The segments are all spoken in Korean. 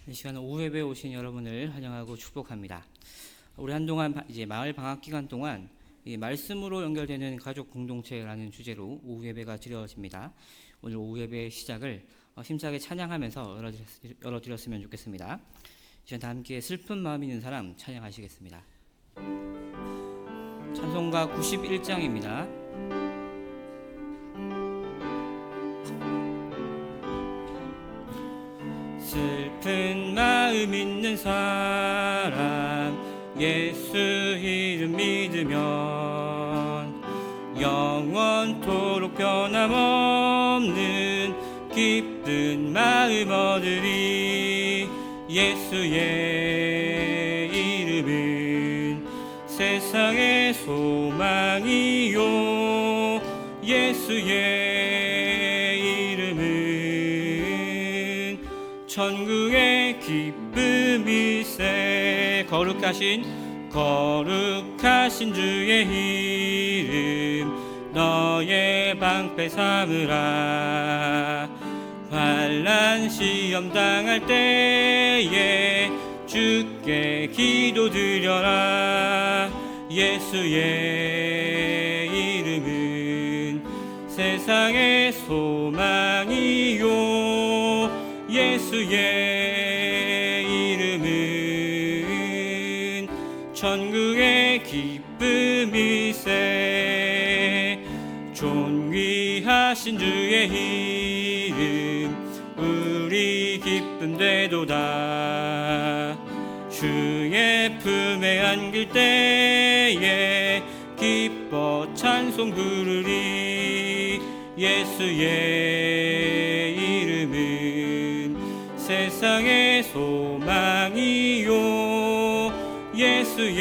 이 시간 오후 예배에 오신 여러분을 환영하고 축복합니다. 우리 한동안 이제 마을 방학 기간 동안 이 말씀으로 연결되는 가족 공동체라는 주제로 오후 예배가 드려집니다. 오늘 오후 예배 시작을 힘차게 찬양하면서 열어드렸으면 좋겠습니다. 이 시간 다 함께 슬픈 마음 있는 사람 찬양하시겠습니다. 찬송가 91장입니다. 슬픈 마음 있는 사람 예수 이름 믿으면 영원토록 변함없는 기쁜 마음 얻으리. 예수의 이름은 세상의 소망이요, 예수의 천국의 기쁨일세. 거룩하신 주의 이름 너의 방패 삼으라. 환난 시험 당할 때에 주께 기도드려라. 예수의 이름은 세상의 소망이요, 예수의 이름은 천국의 기쁨일세. 존귀하신 주의 이름 우리 기쁨 되도다. 주의 품에 안길 때에 기뻐 찬송 부르리. 예수의 이름은 세상의 소망이요, 예수의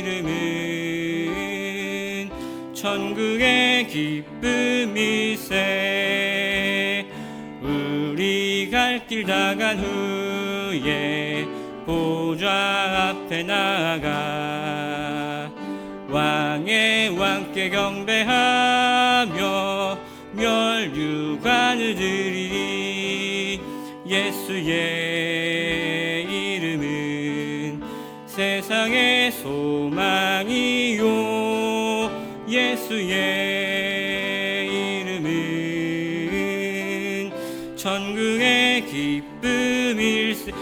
이름은 천국의 기쁨일세. 우리 갈 길 다 간 후에 보좌 앞에 나아가 왕의 왕께 경배하며 멸류관을 드리리. 예수의 이름은 세상의 소망이요, 예수의 이름은 천국의 기쁨일세.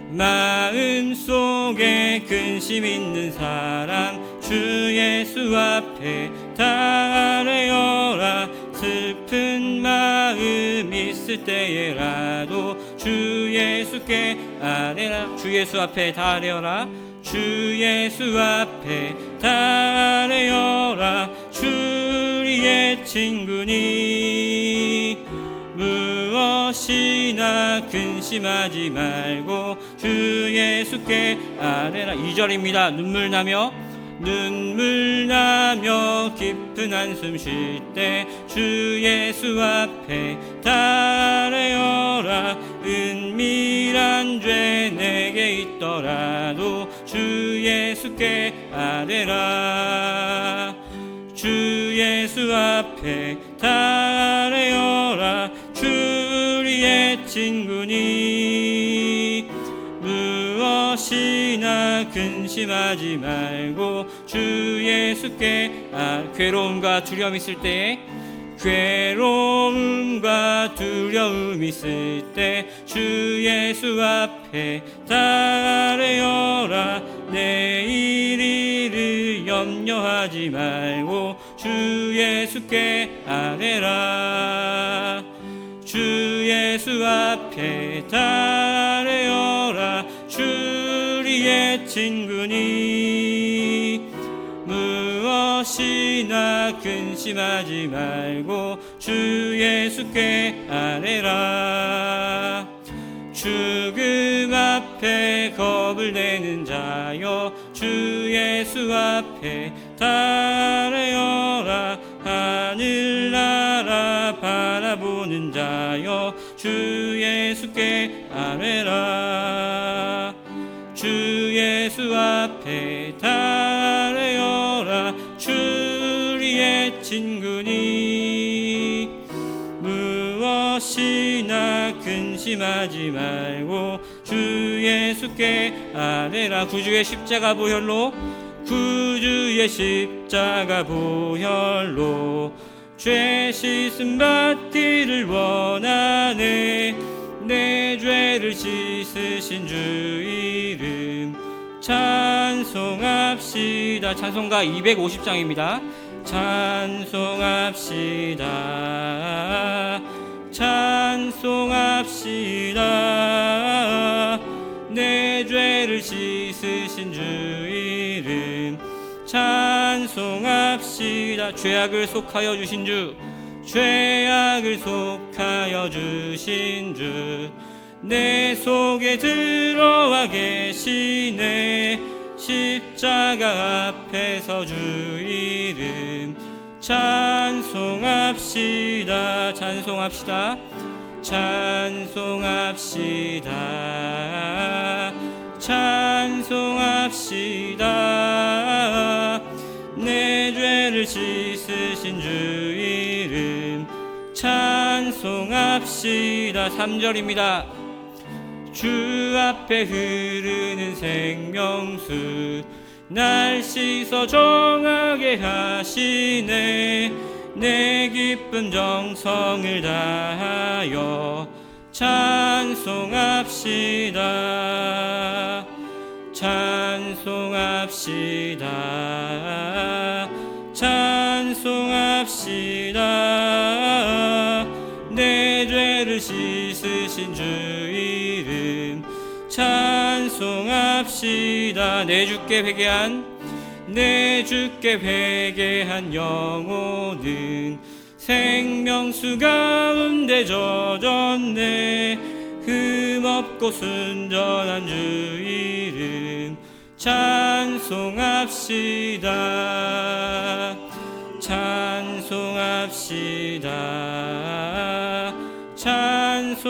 마음속에 근심 있는 사람 주 예수 앞에 다 아뢰어라. 슬픈 마음 있을 때에라도 주 예수께 아뢰라. 주 예수 앞에 다 아뢰어라. 주 예수 앞에 다 아뢰어라. 주 우리의 친구니 무엇이나 근심하지 말고 주 예수께 아뢰라. 2절입니다. 눈물 나며 깊은 한숨 쉴 때 주 예수 앞에 다 아뢰어라. 은밀한 죄 내게 있더라도 주 예수께 아뢰라. 주 예수 앞에 다 아뢰어라. 주 우리의 친구니 무엇이나 근심하지 말고 주 예수께 괴로움과 두려움 있을 때 주 예수 앞에 다 아뢰어라. 내일 일을 염려하지 말고 주 예수께 아뢰라. 주 예수 앞에 다 아뢰어라. 주 우리의 친구니 무엇이나 근심하지 말고 주 예수께 아뢰라. 죽음 앞에 겁을 내는 자여 주 예수 앞에 다 아뢰어라. 하늘나라 바라보는 자여 주 예수께 아뢰라. 주 예수 앞에 다 아뢰어라. 주 우리의 친구니 무엇 것이나 근심하지 말고 주 예수께 아뢰라. 구주의 십자가 보혈로, 구주의 십자가 보혈로 죄 씻음 받기를 원하네. 내 죄를 씻으신 주 이름 찬송합시다. 찬송가 250장입니다. 찬송합시다. 찬송합시다. 내 죄를 씻으신 주 이름 찬송합시다. 죄악을 속하여 주신 주, 죄악을 속하여 주신 주, 내 속에 들어와 계시네. 십자가 앞에서 주 이름 찬송합시다. 찬송합시다. 찬송합시다. 찬송합시다. 내 죄를 씻으신 주 이름 찬송합시다. 3절입니다. 주 앞에 흐르는 생명수 날 씻어 정하게 하시네. 내 기쁨 정성을 다하여 찬송합시다. 찬송합시다. 찬송합시다. 내 죄를 씻으신 주 이름 찬송합시다. 내 주께 회개한 영혼은 생명수 가운데 젖었네. 흠없고 순전한 주 이름 찬송합시다. 찬송합시다. 찬송합시다.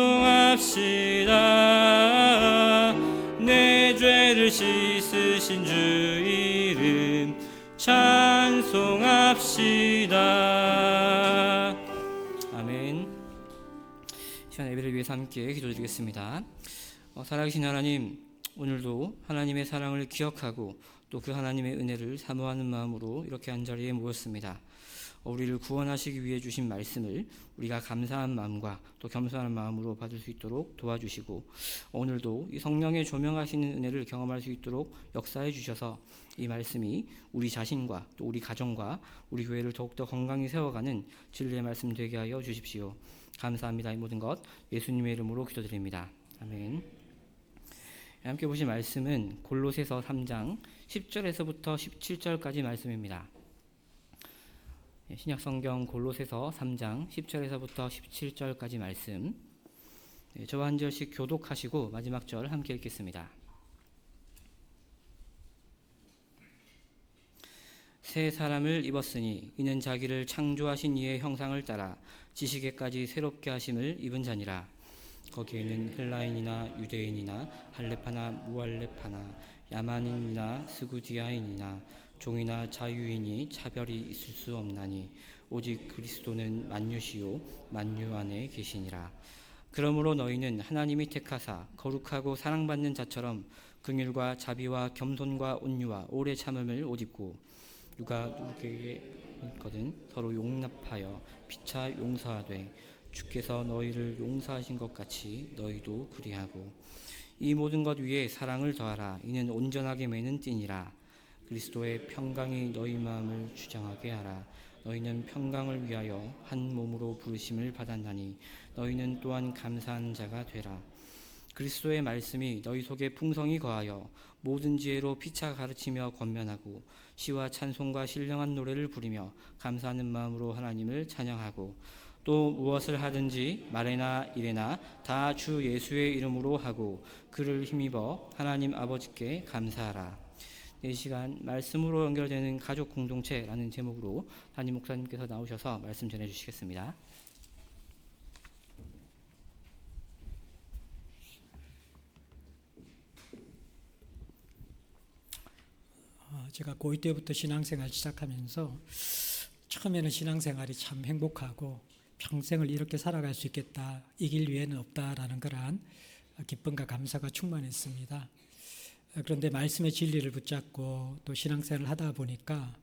내 죄를 씻으신 주 이름 찬송합시다. 아멘. 시간 예배를 위해서 함께 기도드리겠습니다. 살아계신 하나님, 오늘도 하나님의 사랑을 기억하고 또 그 하나님의 은혜를 사모하는 마음으로 이렇게 한자리에 모였습니다. 우리를 구원하시기 위해 주신 말씀을 우리가 감사한 마음과 또 겸손한 마음으로 받을 수 있도록 도와주시고, 오늘도 이 성령의 조명하시는 은혜를 경험할 수 있도록 역사해 주셔서 이 말씀이 우리 자신과 또 우리 가정과 우리 교회를 더욱더 건강히 세워가는 진리의 말씀 되게 하여 주십시오. 감사합니다. 이 모든 것 예수님의 이름으로 기도드립니다. 아멘. 함께 보신 말씀은 골로새서 3장 10절에서부터 17절까지 말씀입니다. 신약성경 골로새서 3장 10절에서부터 17절까지 말씀, 저와 한 절씩 교독하시고 마지막 절 함께 읽겠습니다. 새 사람을 입었으니 이는 자기를 창조하신 이의 형상을 따라 지식에까지 새롭게 하심을 입은 자니라. 거기에는 헬라인이나 유대인이나 할렙하나 무할렙하나 야만인이나 스구디아인이나 종이나 자유인이 차별이 있을 수 없나니 오직 그리스도는 만유시요 만유 안에 계시니라. 그러므로 너희는 하나님이 택하사 거룩하고 사랑받는 자처럼 긍휼과 자비와 겸손과 온유와 오래 참음을 옷 입고 누가 누구에게 있거든 서로 용납하여 피차 용서하되 주께서 너희를 용서하신 것 같이 너희도 그리하고 이 모든 것 위에 사랑을 더하라. 이는 온전하게 매는 띠니라. 그리스도의 평강이 너희 마음을 주장하게 하라. 너희는 평강을 위하여 한 몸으로 부르심을 받았나니 너희는 또한 감사하는 자가 되라. 그리스도의 말씀이 너희 속에 풍성히 거하여 모든 지혜로 피차 가르치며 권면하고 시와 찬송과 신령한 노래를 부리며 감사하는 마음으로 하나님을 찬양하고 또 무엇을 하든지 말에나 일에나 다 주 예수의 이름으로 하고 그를 힘입어 하나님 아버지께 감사하라. 이 시간 말씀으로 연결되는 가족 공동체라는 제목으로 담임 목사님께서 나오셔서 말씀 전해주시겠습니다. 제가 고2 때부터 신앙생활 시작하면서 처음에는 신앙생활이 참 행복하고 평생을 이렇게 살아갈 수 있겠다, 이 길 위에는 없다라는 그러한 기쁨과 감사가 충만했습니다. 그런데 말씀의 진리를 붙잡고 또 신앙생활을 하다 보니까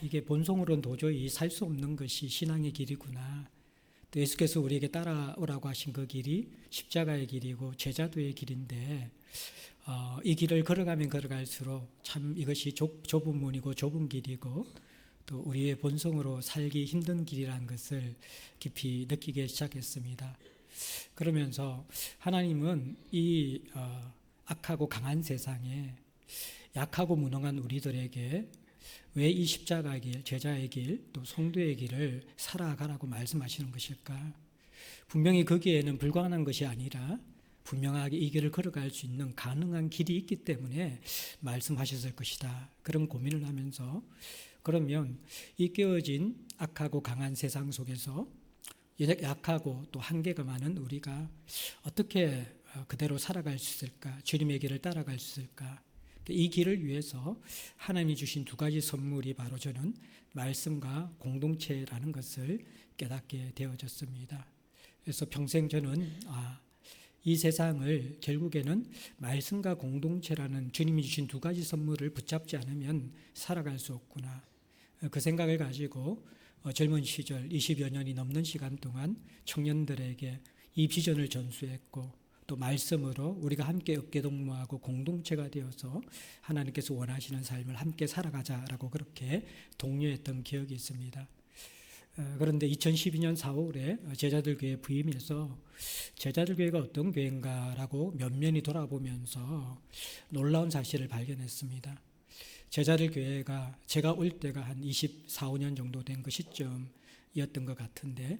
이게 본성으로는 도저히 살 수 없는 것이 신앙의 길이구나. 또 예수께서 우리에게 따라오라고 하신 그 길이 십자가의 길이고 제자도의 길인데 이 길을 걸어가면 걸어갈수록 참 이것이 좁은 문이고 좁은 길이고 또 우리의 본성으로 살기 힘든 길이라는 것을 깊이 느끼기 시작했습니다. 그러면서 하나님은 이 악하고 강한 세상에 약하고 무능한 우리들에게 왜 이 십자가의 길, 제자의 길, 또 성도의 길을 살아가라고 말씀하시는 것일까? 분명히 거기에는 불가능한 것이 아니라 분명하게 이 길을 걸어갈 수 있는 가능한 길이 있기 때문에 말씀하셨을 것이다. 그런 고민을 하면서 그러면 이 깨어진 악하고 강한 세상 속에서 약하고 또 한계가 많은 우리가 어떻게 그대로 살아갈 수 있을까? 주님의 길을 따라갈 수 있을까? 이 길을 위해서 하나님이 주신 두 가지 선물이 바로 저는 말씀과 공동체라는 것을 깨닫게 되어졌습니다. 그래서 평생 저는 이 세상을 결국에는 말씀과 공동체라는 주님이 주신 두 가지 선물을 붙잡지 않으면 살아갈 수 없구나. 그 생각을 가지고 젊은 시절 20여 년이 넘는 시간 동안 청년들에게 이 비전을 전수했고 또 말씀으로 우리가 함께 어깨동무하고 공동체가 되어서 하나님께서 원하시는 삶을 함께 살아가자라고 그렇게 독려했던 기억이 있습니다. 그런데 2012년 4월에 제자들 교회 부임해서 제자들 교회가 어떤 교회인가라고 면면히 돌아보면서 놀라운 사실을 발견했습니다. 제자들 교회가 제가 올 때가 한 24, 5년 정도 된 그 시점이었던 것 같은데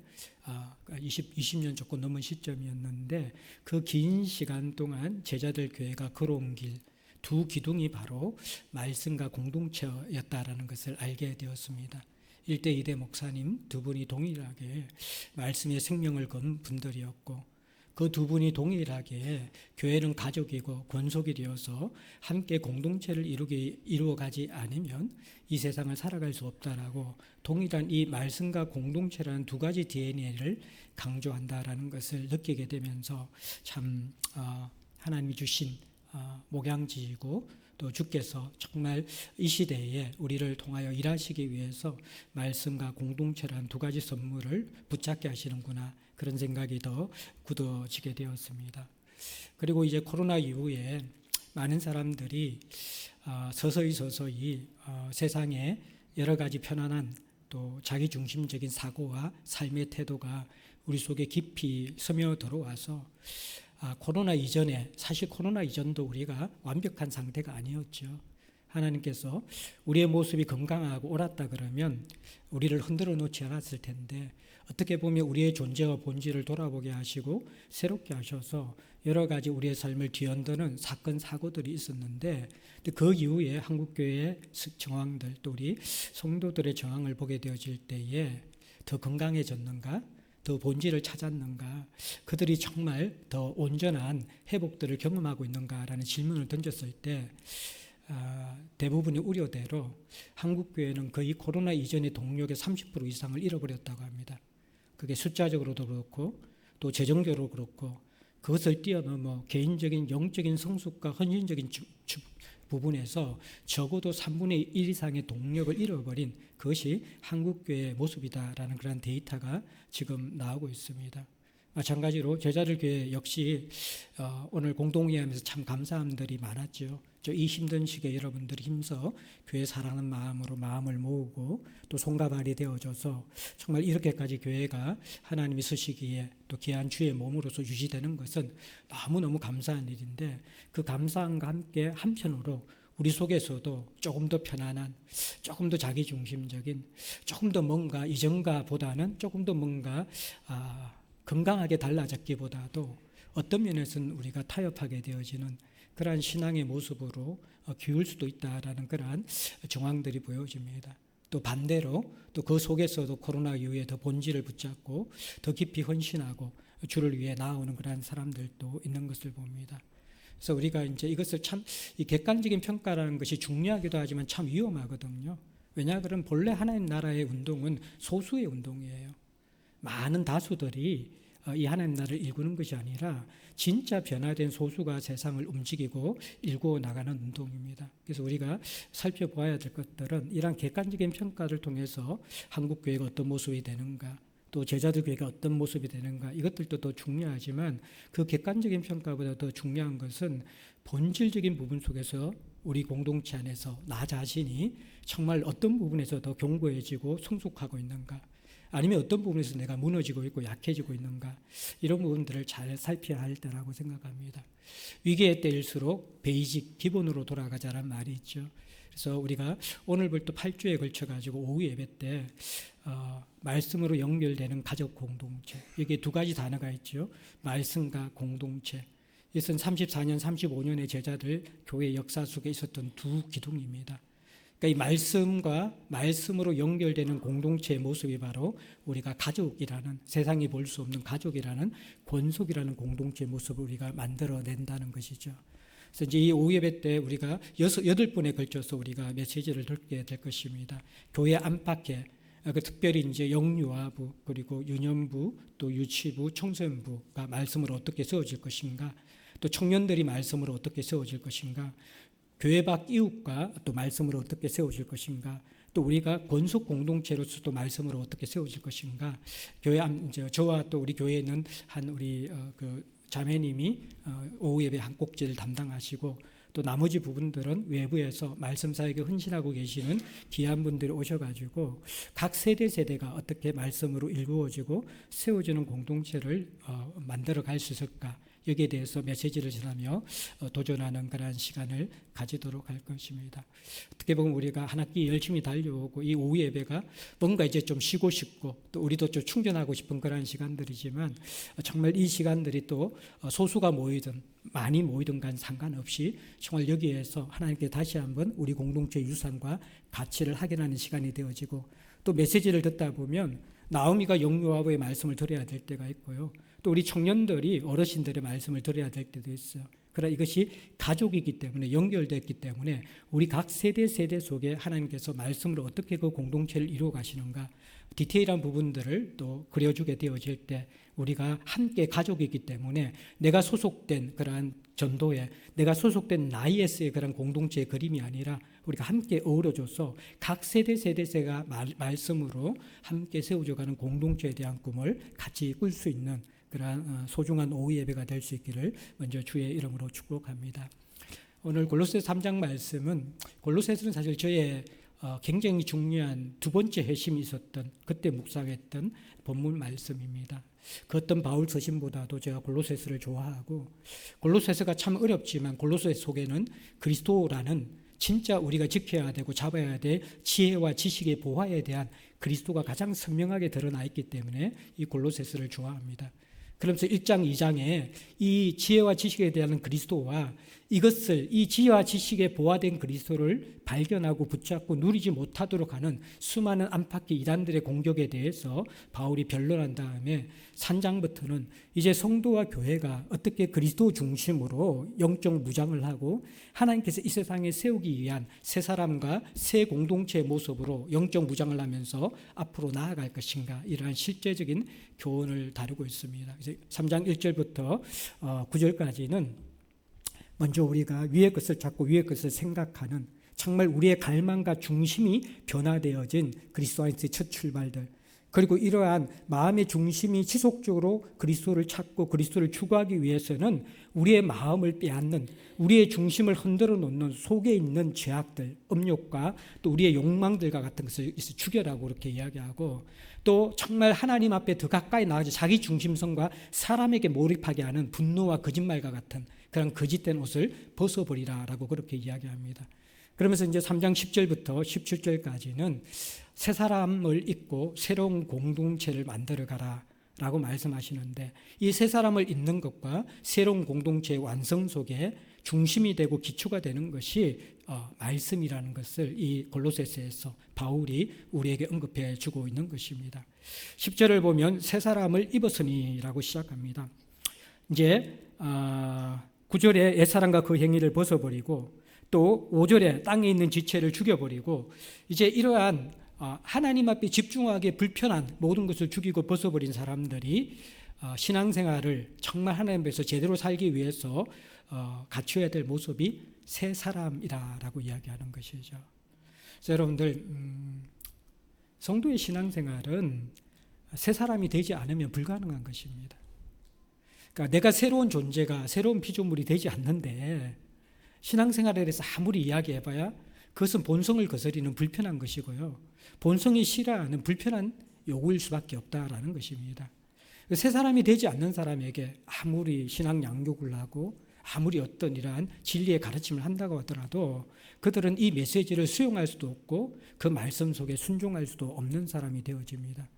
20년 조금 넘은 시점이었는데 그 긴 시간 동안 제자들 교회가 걸어온 길 두 기둥이 바로 말씀과 공동체였다라는 것을 알게 되었습니다. 1대 2대 목사님 두 분이 동일하게 말씀의 생명을 건 분들이었고 그 두 분이 동일하게 교회는 가족이고 권속이 되어서 함께 공동체를 이루어가지 않으면 이 세상을 살아갈 수 없다라고 동일한 이 말씀과 공동체라는 두 가지 DNA를 강조한다라는 것을 느끼게 되면서 참 하나님이 주신 목양지이고 또 주께서 정말 이 시대에 우리를 통하여 일하시기 위해서 말씀과 공동체라는 두 가지 선물을 붙잡게 하시는구나 그런 생각이 더 굳어지게 되었습니다. 그리고 이제 코로나 이후에 많은 사람들이 서서히 세상에 여러 가지 편안한 또 자기중심적인 사고와 삶의 태도가 우리 속에 깊이 스며들어와서 코로나 이전에 사실 코로나 이전도 우리가 완벽한 상태가 아니었죠. 하나님께서 우리의 모습이 건강하고 옳았다 그러면 우리를 흔들어 놓지 않았을 텐데 어떻게 보면 우리의 존재와 본질을 돌아보게 하시고 새롭게 하셔서 여러 가지 우리의 삶을 뒤흔드는 사건 사고들이 있었는데 그 이후에 한국교회의 정황들 또 우리 성도들의 정황을 보게 되어질 때에 더 건강해졌는가? 더 본질을 찾았는가? 그들이 정말 더 온전한 회복들을 경험하고 있는가라는 질문을 던졌을 때 대부분의 우려대로 한국교회는 거의 코로나 이전의 동력의 30% 이상을 잃어버렸다고 합니다. 그게 숫자적으로도 그렇고 또 재정적으로 그렇고 그것을 뛰어넘어 개인적인 영적인 성숙과 헌신적인 부분에서 적어도 3분의 1 이상의 동력을 잃어버린 그것이 한국교회의 모습이다라는 그런 데이터가 지금 나오고 있습니다. 마찬가지로 제자들 교회 역시 오늘 공동회의하면서 참 감사한 분들이 많았죠. 이 힘든 시기에 여러분들이 힘써 교회 사랑하는 마음으로 마음을 모으고 또 손과 발이 되어줘서 정말 이렇게까지 교회가 하나님이 쓰시기에 또 귀한 주의 몸으로서 유지되는 것은 너무너무 감사한 일인데 그 감사함과 함께 한편으로 우리 속에서도 조금 더 편안한, 조금 더 자기중심적인, 조금 더 뭔가 이전과 보다는 조금 더 뭔가 건강하게 달라졌기보다도 어떤 면에서는 우리가 타협하게 되어지는 그러한 신앙의 모습으로 기울 수도 있다라는 그러한 정황들이 보여집니다. 또 반대로 또 그 속에서도 코로나 이후에 더 본질을 붙잡고 더 깊이 헌신하고 주를 위해 나아오는 그러한 사람들도 있는 것을 봅니다. 그래서 우리가 이제 이것을 참 이 객관적인 평가라는 것이 중요하기도 하지만 참 위험하거든요. 왜냐 그러면 본래 하나님 나라의 운동은 소수의 운동이에요. 많은 다수들이 이 하나님 나라를 일구는 것이 아니라 진짜 변화된 소수가 세상을 움직이고 일구어 나가는 운동입니다. 그래서 우리가 살펴보아야 될 것들은 이러한 객관적인 평가를 통해서 한국 교회가 어떤 모습이 되는가, 또 제자들 교회가 어떤 모습이 되는가, 이것들도 더 중요하지만 그 객관적인 평가보다 더 중요한 것은 본질적인 부분 속에서 우리 공동체 안에서 나 자신이 정말 어떤 부분에서 더 견고해지고 성숙하고 있는가, 아니면 어떤 부분에서 내가 무너지고 있고 약해지고 있는가, 이런 부분들을 잘 살펴야 할 때라고 생각합니다. 위기의 때일수록 베이직, 기본으로 돌아가자라는 말이 있죠. 그래서 우리가 오늘부터 8주에 걸쳐가지고 오후 예배 때 말씀으로 연결되는 가족 공동체, 여기에 두 가지 단어가 있죠. 말씀과 공동체. 이것은 34년, 35년의 제자들 교회 역사 속에 있었던 두 기둥입니다. 그러니까 이 말씀과 말씀으로 연결되는 공동체의 모습이 바로 우리가 가족이라는, 세상이 볼 수 없는 가족이라는, 권속이라는 공동체의 모습을 우리가 만들어낸다는 것이죠. 그래서 이제 이 오후 예배 때 우리가 8번에 걸쳐서 우리가 메시지를 듣게 될 것입니다. 교회 안팎에 특별히 이제 영유아부, 그리고 유년부, 또 유치부, 청소년부가 말씀으로 어떻게 세워질 것인가, 또 청년들이 말씀으로 어떻게 세워질 것인가, 교회 밖 이웃과 또 말씀으로 어떻게 세워질 것인가, 또 우리가 권속 공동체로서도 말씀으로 어떻게 세워질 것인가, 교회 저와 또 우리 교회에 있는 한 우리 그 자매님이 오후 예배 한 꼭지를 담당하시고, 또 나머지 부분들은 외부에서 말씀 사역에 헌신하고 계시는 귀한 분들이 오셔가지고 각 세대가 어떻게 말씀으로 일구어지고 세워지는 공동체를 만들어 갈 수 있을까, 여기에 대해서 메시지를 전하며 도전하는 그러한 시간을 가지도록 할 것입니다. 어떻게 보면 우리가 한 학기 열심히 달려오고 이 오후 예배가 뭔가 이제 좀 쉬고 싶고 또 우리도 좀 충전하고 싶은 그러한 시간들이지만, 정말 이 시간들이 또 소수가 모이든 많이 모이든 간 상관없이 정말 여기에서 하나님께 다시 한번 우리 공동체 유산과 가치를 확인하는 시간이 되어지고, 또 메시지를 듣다 보면 나오미가 영유아부의 말씀을 들어야 될 때가 있고요, 또 우리 청년들이 어르신들의 말씀을 들어야 될 때도 있어요. 그러나 이것이 가족이기 때문에, 연결됐기 때문에 우리 각 세대 속에 하나님께서 말씀으로 어떻게 그 공동체를 이루어 가시는가, 디테일한 부분들을 또 그려주게 되어질 때 우리가 함께 가족이기 때문에 내가 소속된 그러한 전도에, 내가 소속된 나이에스의 그런 공동체의 그림이 아니라 우리가 함께 어우러져서 각 세대가 말씀으로 함께 세워져가는 공동체에 대한 꿈을 같이 꿀 수 있는 그러한 소중한 오후 예배가 될 수 있기를 먼저 주의 이름으로 축복합니다. 오늘 골로새 3장 말씀은, 골로새서는 사실 저의 굉장히 중요한 두 번째 회심이 있었던, 그때 묵상했던 본문 말씀입니다. 그 어떤 바울 서신보다도 제가 골로새서를 좋아하고, 골로새서가 참 어렵지만 골로새 속에는 그리스도라는 진짜 우리가 지켜야 되고 잡아야 될 지혜와 지식의 보화에 대한 그리스도가 가장 선명하게 드러나 있기 때문에 이 골로새서를 좋아합니다. 그러면서 1장, 2장에 이 지혜와 지식에 대한 그리스도와 이것을, 이 지혜와 지식에 보화된 그리스도를 발견하고 붙잡고 누리지 못하도록 하는 수많은 안팎의 이단들의 공격에 대해서 바울이 변론한 다음에 3장부터는 이제 성도와 교회가 어떻게 그리스도 중심으로 영적 무장을 하고 하나님께서 이 세상에 세우기 위한 새 사람과 새 공동체의 모습으로 영적 무장을 하면서 앞으로 나아갈 것인가, 이러한 실제적인 교훈을 다루고 있습니다. 그래서 3장 1절부터 9절까지는 먼저 우리가 위의 것을 찾고 위의 것을 생각하는, 정말 우리의 갈망과 중심이 변화되어진 그리스도 안에서의 첫 출발들, 그리고 이러한 마음의 중심이 지속적으로 그리스도를 찾고 그리스도를 추구하기 위해서는 우리의 마음을 빼앗는, 우리의 중심을 흔들어 놓는 속에 있는 죄악들, 음욕과 또 우리의 욕망들과 같은 것을 죽여라고 그렇게 이야기하고, 또 정말 하나님 앞에 더 가까이 나아져 자기 중심성과 사람에게 몰입하게 하는 분노와 거짓말과 같은 그런 거짓된 옷을 벗어버리라라고 그렇게 이야기합니다. 그러면서 이제 3장 10절부터 17절까지는 새 사람을 입고 새로운 공동체를 만들어 가라 라고 말씀하시는데, 이 새 사람을 입는 것과 새로운 공동체의 완성 속에 중심이 되고 기초가 되는 것이 말씀이라는 것을 이 골로새서에서 바울이 우리에게 언급해 주고 있는 것입니다. 10절을 보면 새 사람을 입었으니라고 시작합니다. 이제 9절에 옛사람과 그 행위를 벗어버리고, 또 5절에 땅에 있는 지체를 죽여버리고, 이제 이러한 하나님 앞에 집중하기에 불편한 모든 것을 죽이고 벗어버린 사람들이 신앙생활을 정말 하나님 앞에서 제대로 살기 위해서 갖춰야 될 모습이 새 사람이라고 이야기하는 것이죠. 그래서 여러분들 성도의 신앙생활은 새 사람이 되지 않으면 불가능한 것입니다. 그러니까 내가 새로운 존재가 새로운 피조물이 되지 않는데 신앙생활에 대해서 아무리 이야기해봐야 그것은 본성을 거스리는 불편한 것이고요. 본성이 싫어하는 불편한 요구일 수밖에 없다라는 것입니다. 새 사람이 되지 않는 사람에게 아무리 신앙 양육을 하고 아무리 어떤 이러한 진리의 가르침을 한다고 하더라도 그들은 이 메시지를 수용할 수도 없고 그 말씀 속에 순종할 수도 없는 사람이 되어집니다.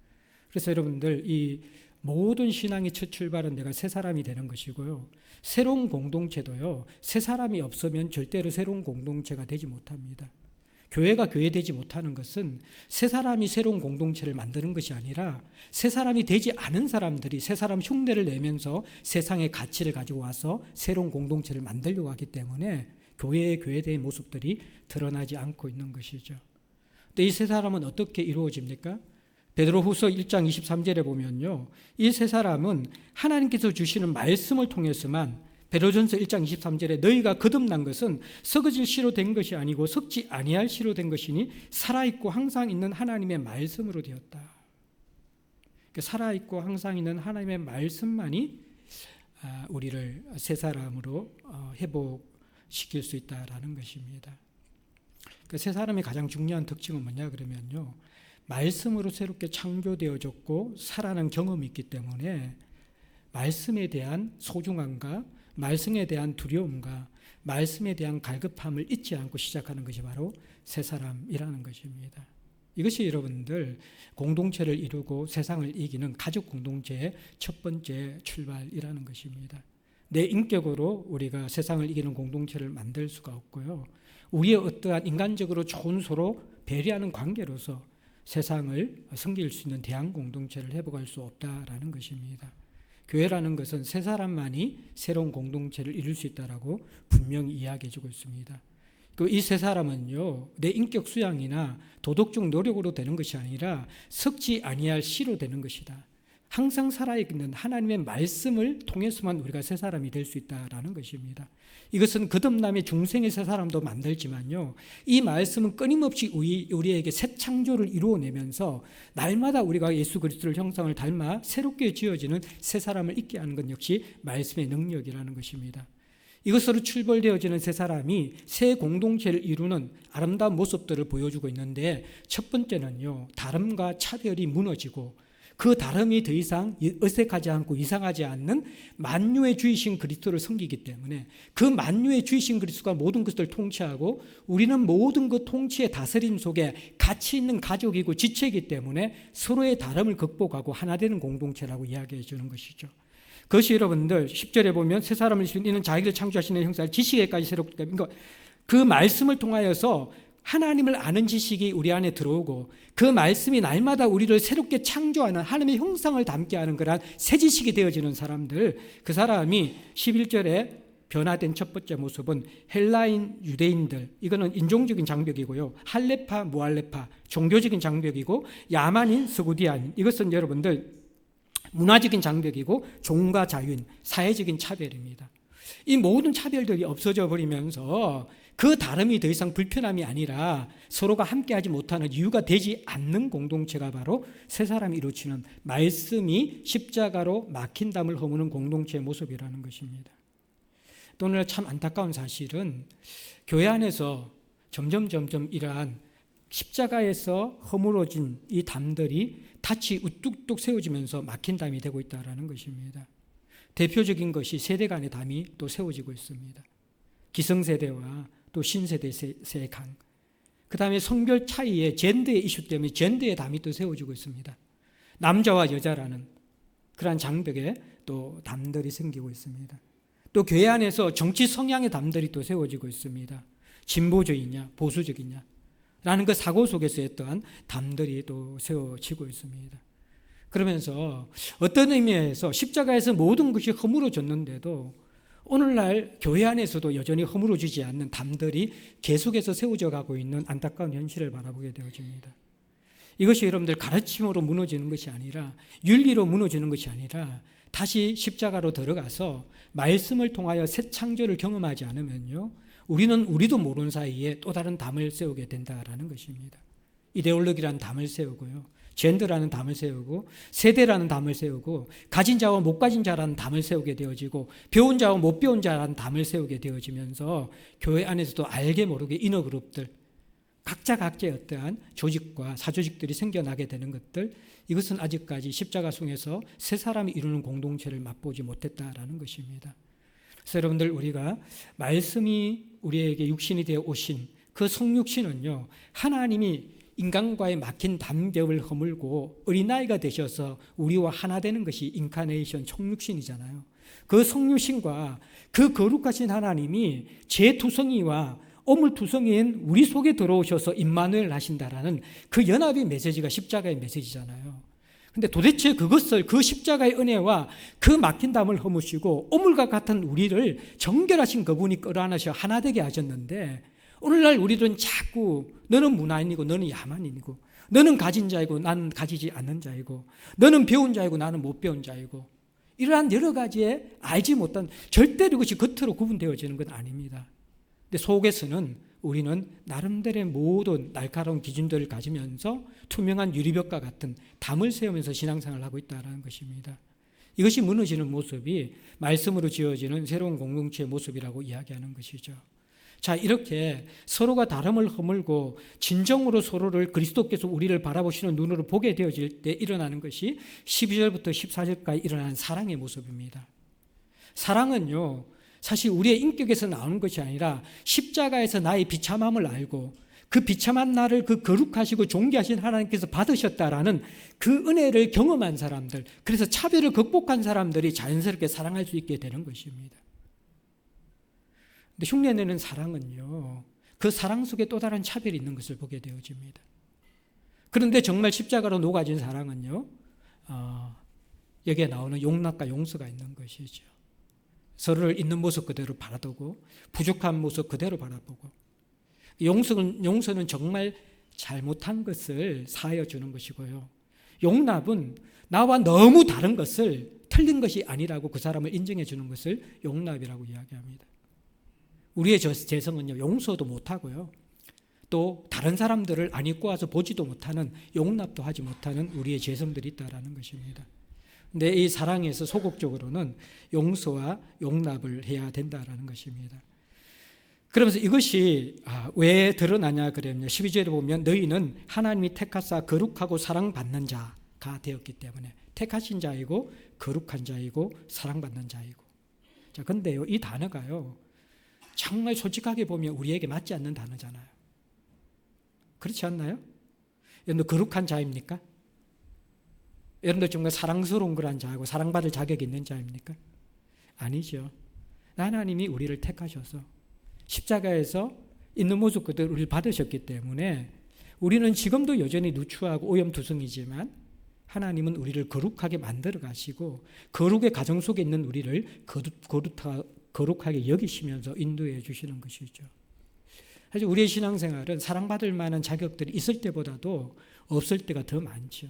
그래서 여러분들 이 모든 신앙의 첫 출발은 내가 새 사람이 되는 것이고요. 새로운 공동체도요. 새 사람이 없으면 절대로 새로운 공동체가 되지 못합니다. 교회가 교회되지 못하는 것은 새 사람이 새로운 공동체를 만드는 것이 아니라 새 사람이 되지 않은 사람들이 새 사람 흉내를 내면서 세상의 가치를 가지고 와서 새로운 공동체를 만들려고 하기 때문에 교회의 교회된 모습들이 드러나지 않고 있는 것이죠. 근데 이 새 사람은 어떻게 이루어집니까? 베드로후서 1장 23절에 보면요. 이 새 사람은 하나님께서 주시는 말씀을 통해서만 베드로전서 1장 23절에 너희가 거듭난 것은 썩어질 씨로 된 것이 아니고 썩지 아니할 씨로 된 것이니 살아있고 항상 있는 하나님의 말씀으로 되었다. 살아있고 항상 있는 하나님의 말씀만이 우리를 새 사람으로 회복시킬 수 있다라는 것입니다. 새 사람의 가장 중요한 특징은 뭐냐 그러면요. 말씀으로 새롭게 창조되어졌고 살아난 경험이 있기 때문에 말씀에 대한 소중함과 말씀에 대한 두려움과 말씀에 대한 갈급함을 잊지 않고 시작하는 것이 바로 새 사람이라는 것입니다. 이것이 여러분들 공동체를 이루고 세상을 이기는 가족 공동체의 첫 번째 출발이라는 것입니다. 내 인격으로 우리가 세상을 이기는 공동체를 만들 수가 없고요. 우리의 어떠한 인간적으로 좋은 서로 배려하는 관계로서 세상을 섬길 수 있는 대한 공동체를 회복할 수 없다라는 것입니다. 교회라는 것은 새 사람만이 새로운 공동체를 이룰 수 있다라고 분명히 이야기해 주고 있습니다. 이 새 사람은요, 내 인격 수양이나 도덕적 노력으로 되는 것이 아니라 썩지 아니할 씨로 되는 것이다. 항상 살아있는 하나님의 말씀을 통해서만 우리가 새 사람이 될 수 있다라는 것입니다. 이것은 거듭남의 중생의 새 사람도 만들지만요, 이 말씀은 끊임없이 우리에게 새 창조를 이루어내면서 날마다 우리가 예수 그리스도를 형상을 닮아 새롭게 지어지는 새 사람을 있게 하는 것 역시 말씀의 능력이라는 것입니다. 이것으로 출발되어지는 새 사람이 새 공동체를 이루는 아름다운 모습들을 보여주고 있는데, 첫 번째는요, 다름과 차별이 무너지고 그 다름이 더 이상 어색하지 않고 이상하지 않는 만유의 주이신 그리스도를 섬기기 때문에 그 만유의 주이신 그리스도가 모든 것을 통치하고 우리는 모든 그 통치의 다스림 속에 가치 있는 가족이고 지체이기 때문에 서로의 다름을 극복하고 하나 되는 공동체라고 이야기해 주는 것이죠. 그것이 여러분들 10절에 보면 새 사람을 이는 자기를 창조하시는 형상을 지식에까지 새롭게, 그러니까 그 말씀을 통하여서 하나님을 아는 지식이 우리 안에 들어오고 그 말씀이 날마다 우리를 새롭게 창조하는 하나님의 형상을 담게 하는 그런 새 지식이 되어지는 사람들, 그 사람이 11절에 변화된 첫 번째 모습은 헬라인 유대인들, 이거는 인종적인 장벽이고요, 할레파 무할레파 종교적인 장벽이고, 야만인 스구디아인, 이것은 여러분들 문화적인 장벽이고, 종과 자유인 사회적인 차별입니다. 이 모든 차별들이 없어져 버리면서 그 다름이 더 이상 불편함이 아니라 서로가 함께하지 못하는 이유가 되지 않는 공동체가 바로 새 사람이 이루어지는 말씀이 십자가로 막힌 담을 허무는 공동체의 모습이라는 것입니다. 또 오늘 참 안타까운 사실은 교회 안에서 점점 이러한 십자가에서 허물어진 이 담들이 닻이 우뚝뚝 세워지면서 막힌 담이 되고 있다는 것입니다. 대표적인 것이 세대 간의 담이 또 세워지고 있습니다. 기성세대와 또 신세대 세의 강, 그 다음에 성별 차이의 젠더의 이슈 때문에 젠더의 담이 또 세워지고 있습니다. 남자와 여자라는 그러한 장벽에 또 담들이 생기고 있습니다. 또 교회 안에서 정치 성향의 담들이 또 세워지고 있습니다. 진보적이냐 보수적이냐 라는 그 사고 속에서 했던 담들이 또 세워지고 있습니다. 그러면서 어떤 의미에서 십자가에서 모든 것이 허물어졌는데도 오늘날 교회 안에서도 여전히 허물어지지 않는 담들이 계속해서 세워져 가고 있는 안타까운 현실을 바라보게 되어집니다. 이것이 여러분들 가르침으로 무너지는 것이 아니라, 윤리로 무너지는 것이 아니라 다시 십자가로 들어가서 말씀을 통하여 새 창조를 경험하지 않으면요, 우리도 모르는 사이에 또 다른 담을 세우게 된다라는 것입니다. 이데올로기라는 담을 세우고요, 젠더라는 담을 세우고, 세대라는 담을 세우고, 가진 자와 못 가진 자라는 담을 세우게 되어지고, 배운 자와 못 배운 자라는 담을 세우게 되어지면서 교회 안에서도 알게 모르게 이너 그룹들, 각자 각자의 어떠한 조직과 사조직들이 생겨나게 되는 것들, 이것은 아직까지 십자가 속에서 세 사람이 이루는 공동체를 맛보지 못했다라는 것입니다. 그래서 여러분들, 우리가 말씀이 우리에게 육신이 되어 오신 그 성육신은요, 하나님이 인간과의 막힌 담벽을 허물고 어린아이가 되셔서 우리와 하나 되는 것이 인카네이션, 성육신이잖아요. 그 성육신과 그 거룩하신 하나님이 제 투성이와 오물투성이인 우리 속에 들어오셔서 임마누엘 하신다라는 그 연합의 메시지가 십자가의 메시지잖아요. 근데 도대체 그것을, 그 십자가의 은혜와 그 막힌 담을 허무시고 오물과 같은 우리를 정결하신 그분이 끌어안으셔 하나 되게 하셨는데, 오늘날 우리들은 자꾸 너는 문화인이고 너는 야만인이고, 너는 가진 자이고 나는 가지지 않는 자이고, 너는 배운 자이고 나는 못 배운 자이고, 이러한 여러 가지의 알지 못한, 절대로 이것이 겉으로 구분되어지는 건 아닙니다. 근데 속에서는 우리는 나름대로의 모든 날카로운 기준들을 가지면서 투명한 유리벽과 같은 담을 세우면서 신앙생활을 하고 있다는 것입니다. 이것이 무너지는 모습이 말씀으로 지어지는 새로운 공동체의 모습이라고 이야기하는 것이죠. 자, 이렇게 서로가 다름을 허물고 진정으로 서로를 그리스도께서 우리를 바라보시는 눈으로 보게 되어질 때 일어나는 것이 12절부터 14절까지 일어나는 사랑의 모습입니다. 사랑은요, 사실 우리의 인격에서 나오는 것이 아니라 십자가에서 나의 비참함을 알고 그 비참한 나를 그 거룩하시고 존귀하신 하나님께서 받으셨다라는 그 은혜를 경험한 사람들, 그래서 차별을 극복한 사람들이 자연스럽게 사랑할 수 있게 되는 것입니다. 근데 흉내내는 사랑은요, 그 사랑 속에 또 다른 차별이 있는 것을 보게 되어집니다. 그런데 정말 십자가로 녹아진 사랑은요, 여기에 나오는 용납과 용서가 있는 것이죠. 서로를 있는 모습 그대로 바라보고 부족한 모습 그대로 바라보고, 용서는 정말 잘못한 것을 사하여 주는 것이고요, 용납은 나와 너무 다른 것을, 틀린 것이 아니라고 그 사람을 인정해 주는 것을 용납이라고 이야기합니다. 우리의 재성은요, 용서도 못하고요, 또 다른 사람들을 안 입고 와서 보지도 못하는, 용납도 하지 못하는 우리의 재성들이 있다는 것입니다. 근데 이 사랑에서 소극적으로는 용서와 용납을 해야 된다는 것입니다. 그러면서 이것이 왜 드러나냐 그러면 12절에 보면 너희는 하나님이 택하사 거룩하고 사랑받는 자가 되었기 때문에, 택하신 자이고 거룩한 자이고 사랑받는 자이고. 자, 근데요, 이 단어가요, 정말 솔직하게 보면 우리에게 맞지 않는 단어잖아요. 그렇지 않나요? 여러분들 거룩한 자입니까? 여러분들 정말 사랑스러운 그런 자고 사랑받을 자격이 있는 자입니까? 아니죠. 하나님이 우리를 택하셔서 십자가에서 있는 모습 그대로 우리를 받으셨기 때문에 우리는 지금도 여전히 누추하고 오염투성이지만 하나님은 우리를 거룩하게 만들어 가시고 거룩의 가정 속에 있는 우리를 거룩하게 여기시면서 인도해 주시는 것이죠. 사실 우리의 신앙생활은 사랑받을 만한 자격들이 있을 때보다도 없을 때가 더 많죠.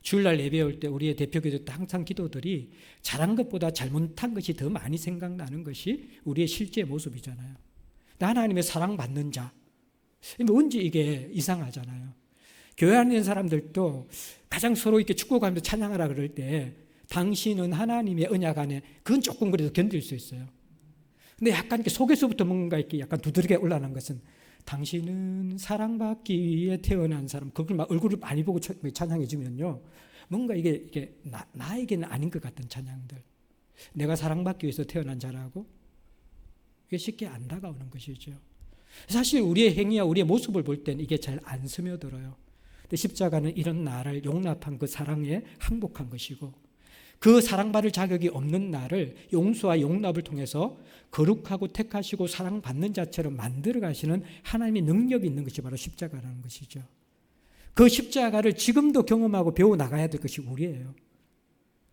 주일날 예배 올 때 우리의 대표기도 항상 기도들이 잘한 것보다 잘못한 것이 더 많이 생각나는 것이 우리의 실제 모습이잖아요. 하나님의 사랑받는 자, 뭔지 이게 이상하잖아요. 교회 안에 있는 사람들도 가장 서로 이렇게 축복하면서 찬양하라 그럴 때 당신은 하나님의 언약 안에, 그건 조금 그래도 견딜 수 있어요. 근데 약간 이렇게 속에서부터 뭔가 이렇게 약간 두드러게 올라가는 것은 당신은 사랑받기 위해 태어난 사람, 그걸 막 얼굴을 많이 보고 찬양해 주면요, 뭔가 이게 나에게는 아닌 것 같은 찬양들, 내가 사랑받기 위해서 태어난 자라고 이게 쉽게 안 다가오는 것이죠. 사실 우리의 행위와 우리의 모습을 볼 때는 이게 잘 안 스며들어요. 근데 십자가는 이런 나를 용납한 그 사랑에 항복한 것이고, 그 사랑받을 자격이 없는 나를 용서와 용납을 통해서 거룩하고 택하시고 사랑받는 자처럼 만들어 가시는 하나님의 능력이 있는 것이 바로 십자가라는 것이죠. 그 십자가를 지금도 경험하고 배워 나가야 될 것이 우리예요.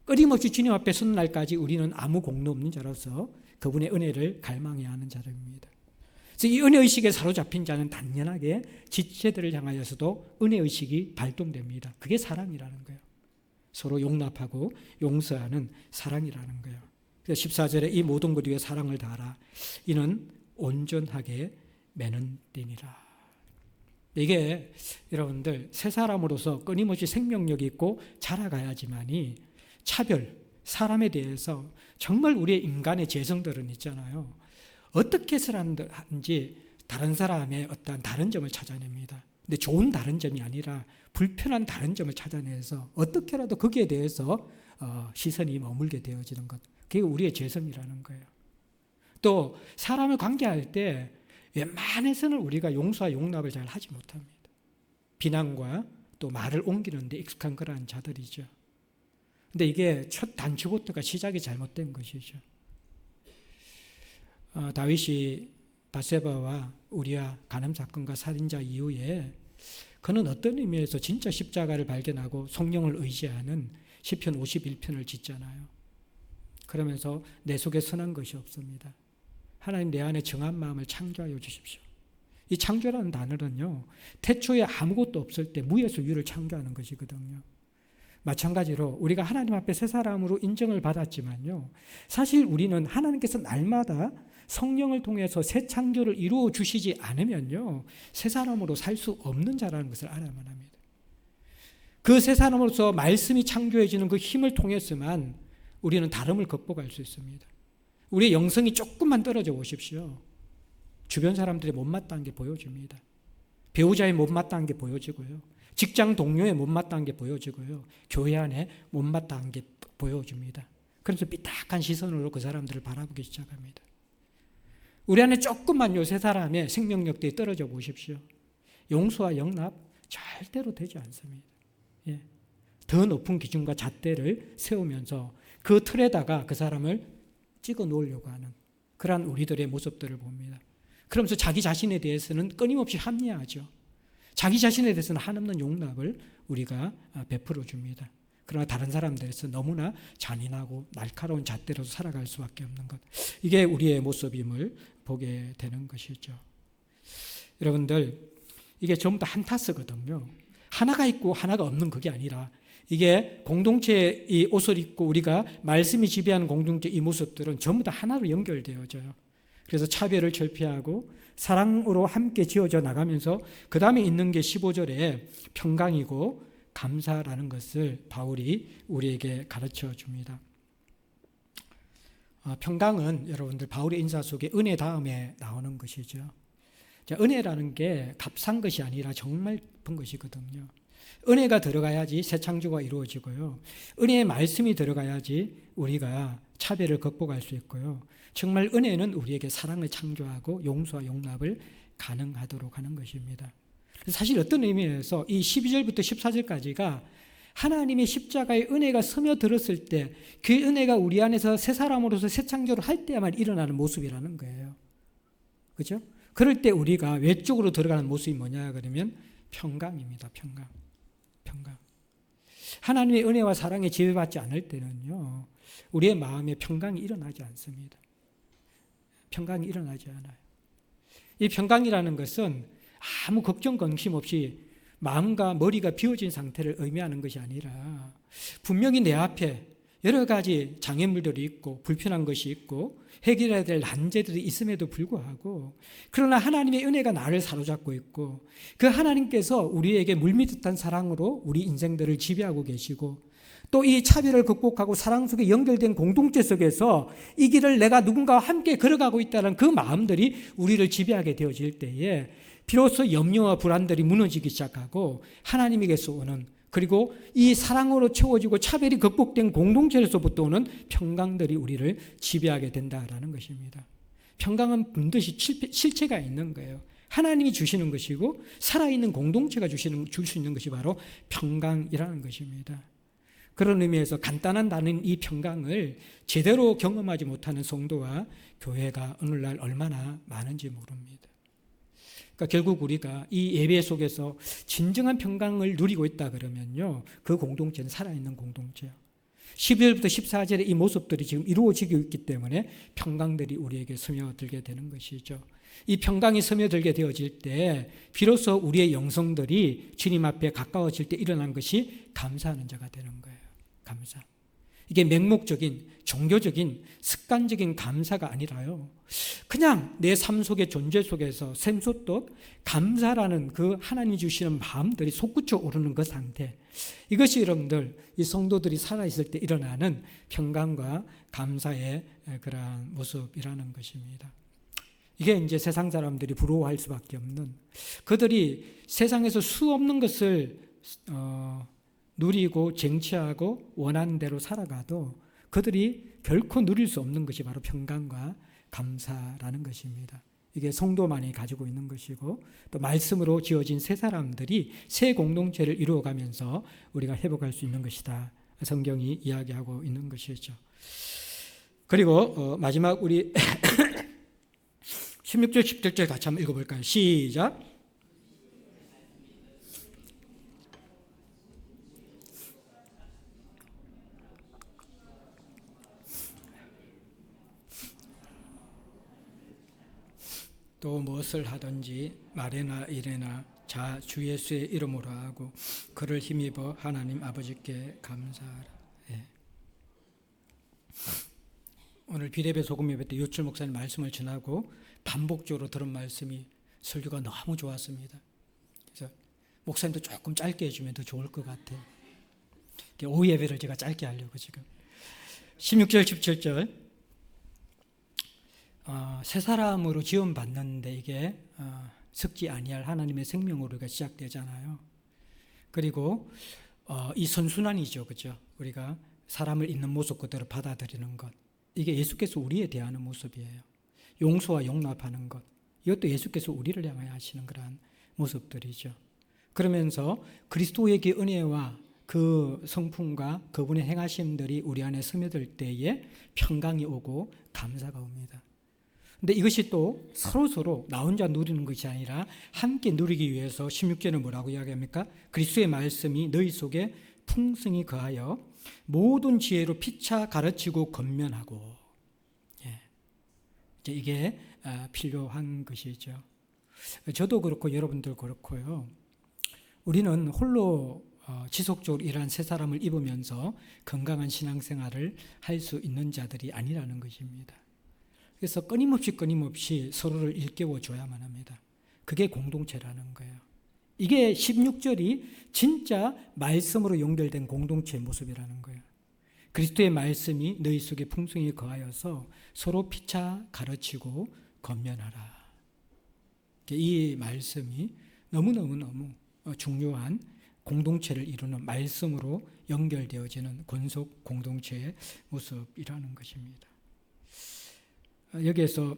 끊임없이 주님 앞에 서는 날까지 우리는 아무 공로 없는 자로서 그분의 은혜를 갈망해야 하는 자들입니다. 그래서 이 은혜의식에 사로잡힌 자는 단연하게 지체들을 향하여서도 은혜의식이 발동됩니다. 그게 사랑이라는 거예요. 서로 용납하고 용서하는 사랑이라는 거예요. 그래서 14절에 이 모든 것 위에 사랑을 다하라. 이는 온전하게 매는 띠니라. 이게 여러분들 새 사람으로서 끊임없이 생명력이 있고 자라가야지만이 차별, 사람에 대해서 정말 우리의 인간의 재성들은 있잖아요. 어떻게 하는지 다른 사람의 어떤 다른 점을 찾아냅니다. 근데 좋은 다른 점이 아니라 불편한 다른 점을 찾아내서 어떻게라도 거기에 대해서 시선이 머물게 되어지는 것. 그게 우리의 재성이라는 거예요. 또 사람을 관계할 때 웬만해서는 우리가 용서와 용납을 잘 하지 못합니다. 비난과 또 말을 옮기는 데 익숙한 그러한 자들이죠. 근데 이게 첫 단추부터가 시작이 잘못된 것이죠. 다윗이 바세바와 우리아 간음 사건과 살인자 이후에 그는 어떤 의미에서 진짜 십자가를 발견하고 성령을 의지하는 시편 51편을 짓잖아요. 그러면서 내 속에 선한 것이 없습니다. 하나님 내 안에 정한 마음을 창조하여 주십시오. 이 창조라는 단어는요, 태초에 아무것도 없을 때 무에서 유를 창조하는 것이거든요. 마찬가지로 우리가 하나님 앞에 새 사람으로 인정을 받았지만요, 사실 우리는 하나님께서 날마다 성령을 통해서 새 창조를 이루어 주시지 않으면요, 새 사람으로 살 수 없는 자라는 것을 알아야만 합니다. 그 새 사람으로서 말씀이 창조해지는 그 힘을 통해서만 우리는 다름을 극복할 수 있습니다. 우리의 영성이 조금만 떨어져 보십시오. 주변 사람들의 못마땅한 게 보여집니다. 배우자의 못마땅한 게 보여지고요. 직장 동료의 못마땅한 게 보여지고요. 교회 안에 못마땅한 게 보여집니다. 그래서 삐딱한 시선으로 그 사람들을 바라보기 시작합니다. 우리 안에 조금만요, 세 사람의 생명력들이 떨어져 보십시오. 용서와 용납 절대로 되지 않습니다. 예. 더 높은 기준과 잣대를 세우면서 그 틀에다가 그 사람을 찍어 놓으려고 하는 그러한 우리들의 모습들을 봅니다. 그러면서 자기 자신에 대해서는 끊임없이 합리화하죠. 자기 자신에 대해서는 한없는 용납을 우리가 베풀어 줍니다. 그러나 다른 사람들에서 너무나 잔인하고 날카로운 잣대로 살아갈 수밖에 없는 것. 이게 우리의 모습임을 보게 되는 것이죠. 여러분들, 이게 전부 다 한 타스거든요. 하나가 있고 하나가 없는 그게 아니라 이게 공동체의 이 옷을 입고 우리가 말씀이 지배하는 공동체 이 모습들은 전부 다 하나로 연결되어져요. 그래서 차별을 철폐하고 사랑으로 함께 지어져 나가면서 그 다음에 있는 게 15절에 평강이고 감사라는 것을 바울이 우리에게 가르쳐 줍니다. 평강은 여러분들 바울의 인사 속에 은혜 다음에 나오는 것이죠. 자, 은혜라는 게 값싼 것이 아니라 정말 깊은 것이거든요. 은혜가 들어가야지 새 창조가 이루어지고요. 은혜의 말씀이 들어가야지 우리가 차별을 극복할 수 있고요. 정말 은혜는 우리에게 사랑을 창조하고 용서와 용납을 가능하도록 하는 것입니다. 사실 어떤 의미에서 이 12절부터 14절까지가 하나님의 십자가의 은혜가 스며들었을 때 그 은혜가 우리 안에서 새 사람으로서 새 창조를 할 때야만 일어나는 모습이라는 거예요. 그렇죠? 그럴 때 우리가 외적으로 들어가는 모습이 뭐냐 그러면 평강입니다. 평강. 하나님의 은혜와 사랑에 지배받지 않을 때는요, 우리의 마음에 평강이 일어나지 않습니다. 평강이 일어나지 않아요. 이 평강이라는 것은 아무 걱정 근심 없이 마음과 머리가 비워진 상태를 의미하는 것이 아니라 분명히 내 앞에 여러 가지 장애물들이 있고 불편한 것이 있고 해결해야 될 난제들이 있음에도 불구하고 그러나 하나님의 은혜가 나를 사로잡고 있고 그 하나님께서 우리에게 물밀듯한 사랑으로 우리 인생들을 지배하고 계시고 또 이 차별을 극복하고 사랑 속에 연결된 공동체 속에서 이 길을 내가 누군가와 함께 걸어가고 있다는 그 마음들이 우리를 지배하게 되어질 때에 비로소 염려와 불안들이 무너지기 시작하고 하나님에게서 오는 그리고 이 사랑으로 채워지고 차별이 극복된 공동체에서부터 오는 평강들이 우리를 지배하게 된다라는 것입니다. 평강은 반드시 실체가 있는 거예요. 하나님이 주시는 것이고 살아있는 공동체가 줄 수 있는 것이 바로 평강이라는 것입니다. 그런 의미에서 간단한 단어인 이 평강을 제대로 경험하지 못하는 성도와 교회가 오늘날 얼마나 많은지 모릅니다. 그러니까 결국 우리가 이 예배 속에서 진정한 평강을 누리고 있다 그러면요, 그 공동체는 살아있는 공동체예요. 12절부터 14절에 이 모습들이 지금 이루어지고 있기 때문에 평강들이 우리에게 스며들게 되는 것이죠. 이 평강이 스며들게 되어질 때 비로소 우리의 영성들이 주님 앞에 가까워질 때 일어난 것이 감사하는 자가 되는 거예요. 감사. 이게 맹목적인 종교적인 습관적인 감사가 아니라요, 그냥 내 삶 속의 존재 속에서 샘솟듯 감사라는 그 하나님이 주시는 마음들이 솟구쳐 오르는 그 상태, 이것이 여러분들 이 성도들이 살아있을 때 일어나는 평강과 감사의 그러한 모습이라는 것입니다. 이게 이제 세상 사람들이 부러워할 수밖에 없는, 그들이 세상에서 수 없는 것을 누리고 쟁취하고 원하는 대로 살아가도 그들이 결코 누릴 수 없는 것이 바로 평강과 감사라는 것입니다. 이게 성도만이 가지고 있는 것이고, 또 말씀으로 지어진 새 사람들이 새 공동체를 이루어가면서 우리가 회복할 수 있는 것이다, 성경이 이야기하고 있는 것이죠. 그리고 마지막 우리 16절 17절 같이 한번 읽어볼까요? 시작. 또 무엇을 하든지 말이나 일이나 자 주 예수의 이름으로 하고 그를 힘입어 하나님 아버지께 감사하라. 예. 오늘 비례배 소금 예배 때 요출 목사님 말씀을 전하고 반복적으로 들은 말씀이 설교가 너무 좋았습니다. 그래서 목사님도 조금 짧게 해주면 더 좋을 것 같아요. 오후 예배를 제가 짧게 하려고 지금 16절 17절 새 사람으로 지원받는데 이게 섞지 아니할 하나님의 생명으로가 시작되잖아요. 그리고 이 선순환이죠, 그죠? 우리가 사람을 있는 모습 그대로 받아들이는 것, 이게 예수께서 우리에 대하는 모습이에요. 용서와 용납하는 것, 이것도 예수께서 우리를 향하여 하시는 그러한 모습들이죠. 그러면서 그리스도에게 은혜와 그 성품과 그분의 행하심들이 우리 안에 스며들 때에 평강이 오고 감사가 옵니다. 근데 이것이 또 서로 나 혼자 누리는 것이 아니라 함께 누리기 위해서 16절은 뭐라고 이야기합니까? 그리스도의 말씀이 너희 속에 풍성히 거하여 모든 지혜로 피차 가르치고 권면하고, 예. 이제 이게 필요한 것이죠. 저도 그렇고 여러분들 그렇고요. 우리는 홀로 지속적으로 이러한 새 사람을 입으면서 건강한 신앙생활을 할 수 있는 자들이 아니라는 것입니다. 그래서 끊임없이 서로를 일깨워 줘야만 합니다. 그게 공동체라는 거예요. 이게 16절이 진짜 말씀으로 연결된 공동체의 모습이라는 거예요. 그리스도의 말씀이 너희 속에 풍성히 거하여서 서로 피차 가르치고 권면하라. 이 말씀이 너무너무 중요한 공동체를 이루는 말씀으로 연결되어지는 권속 공동체의 모습이라는 것입니다. 여기에서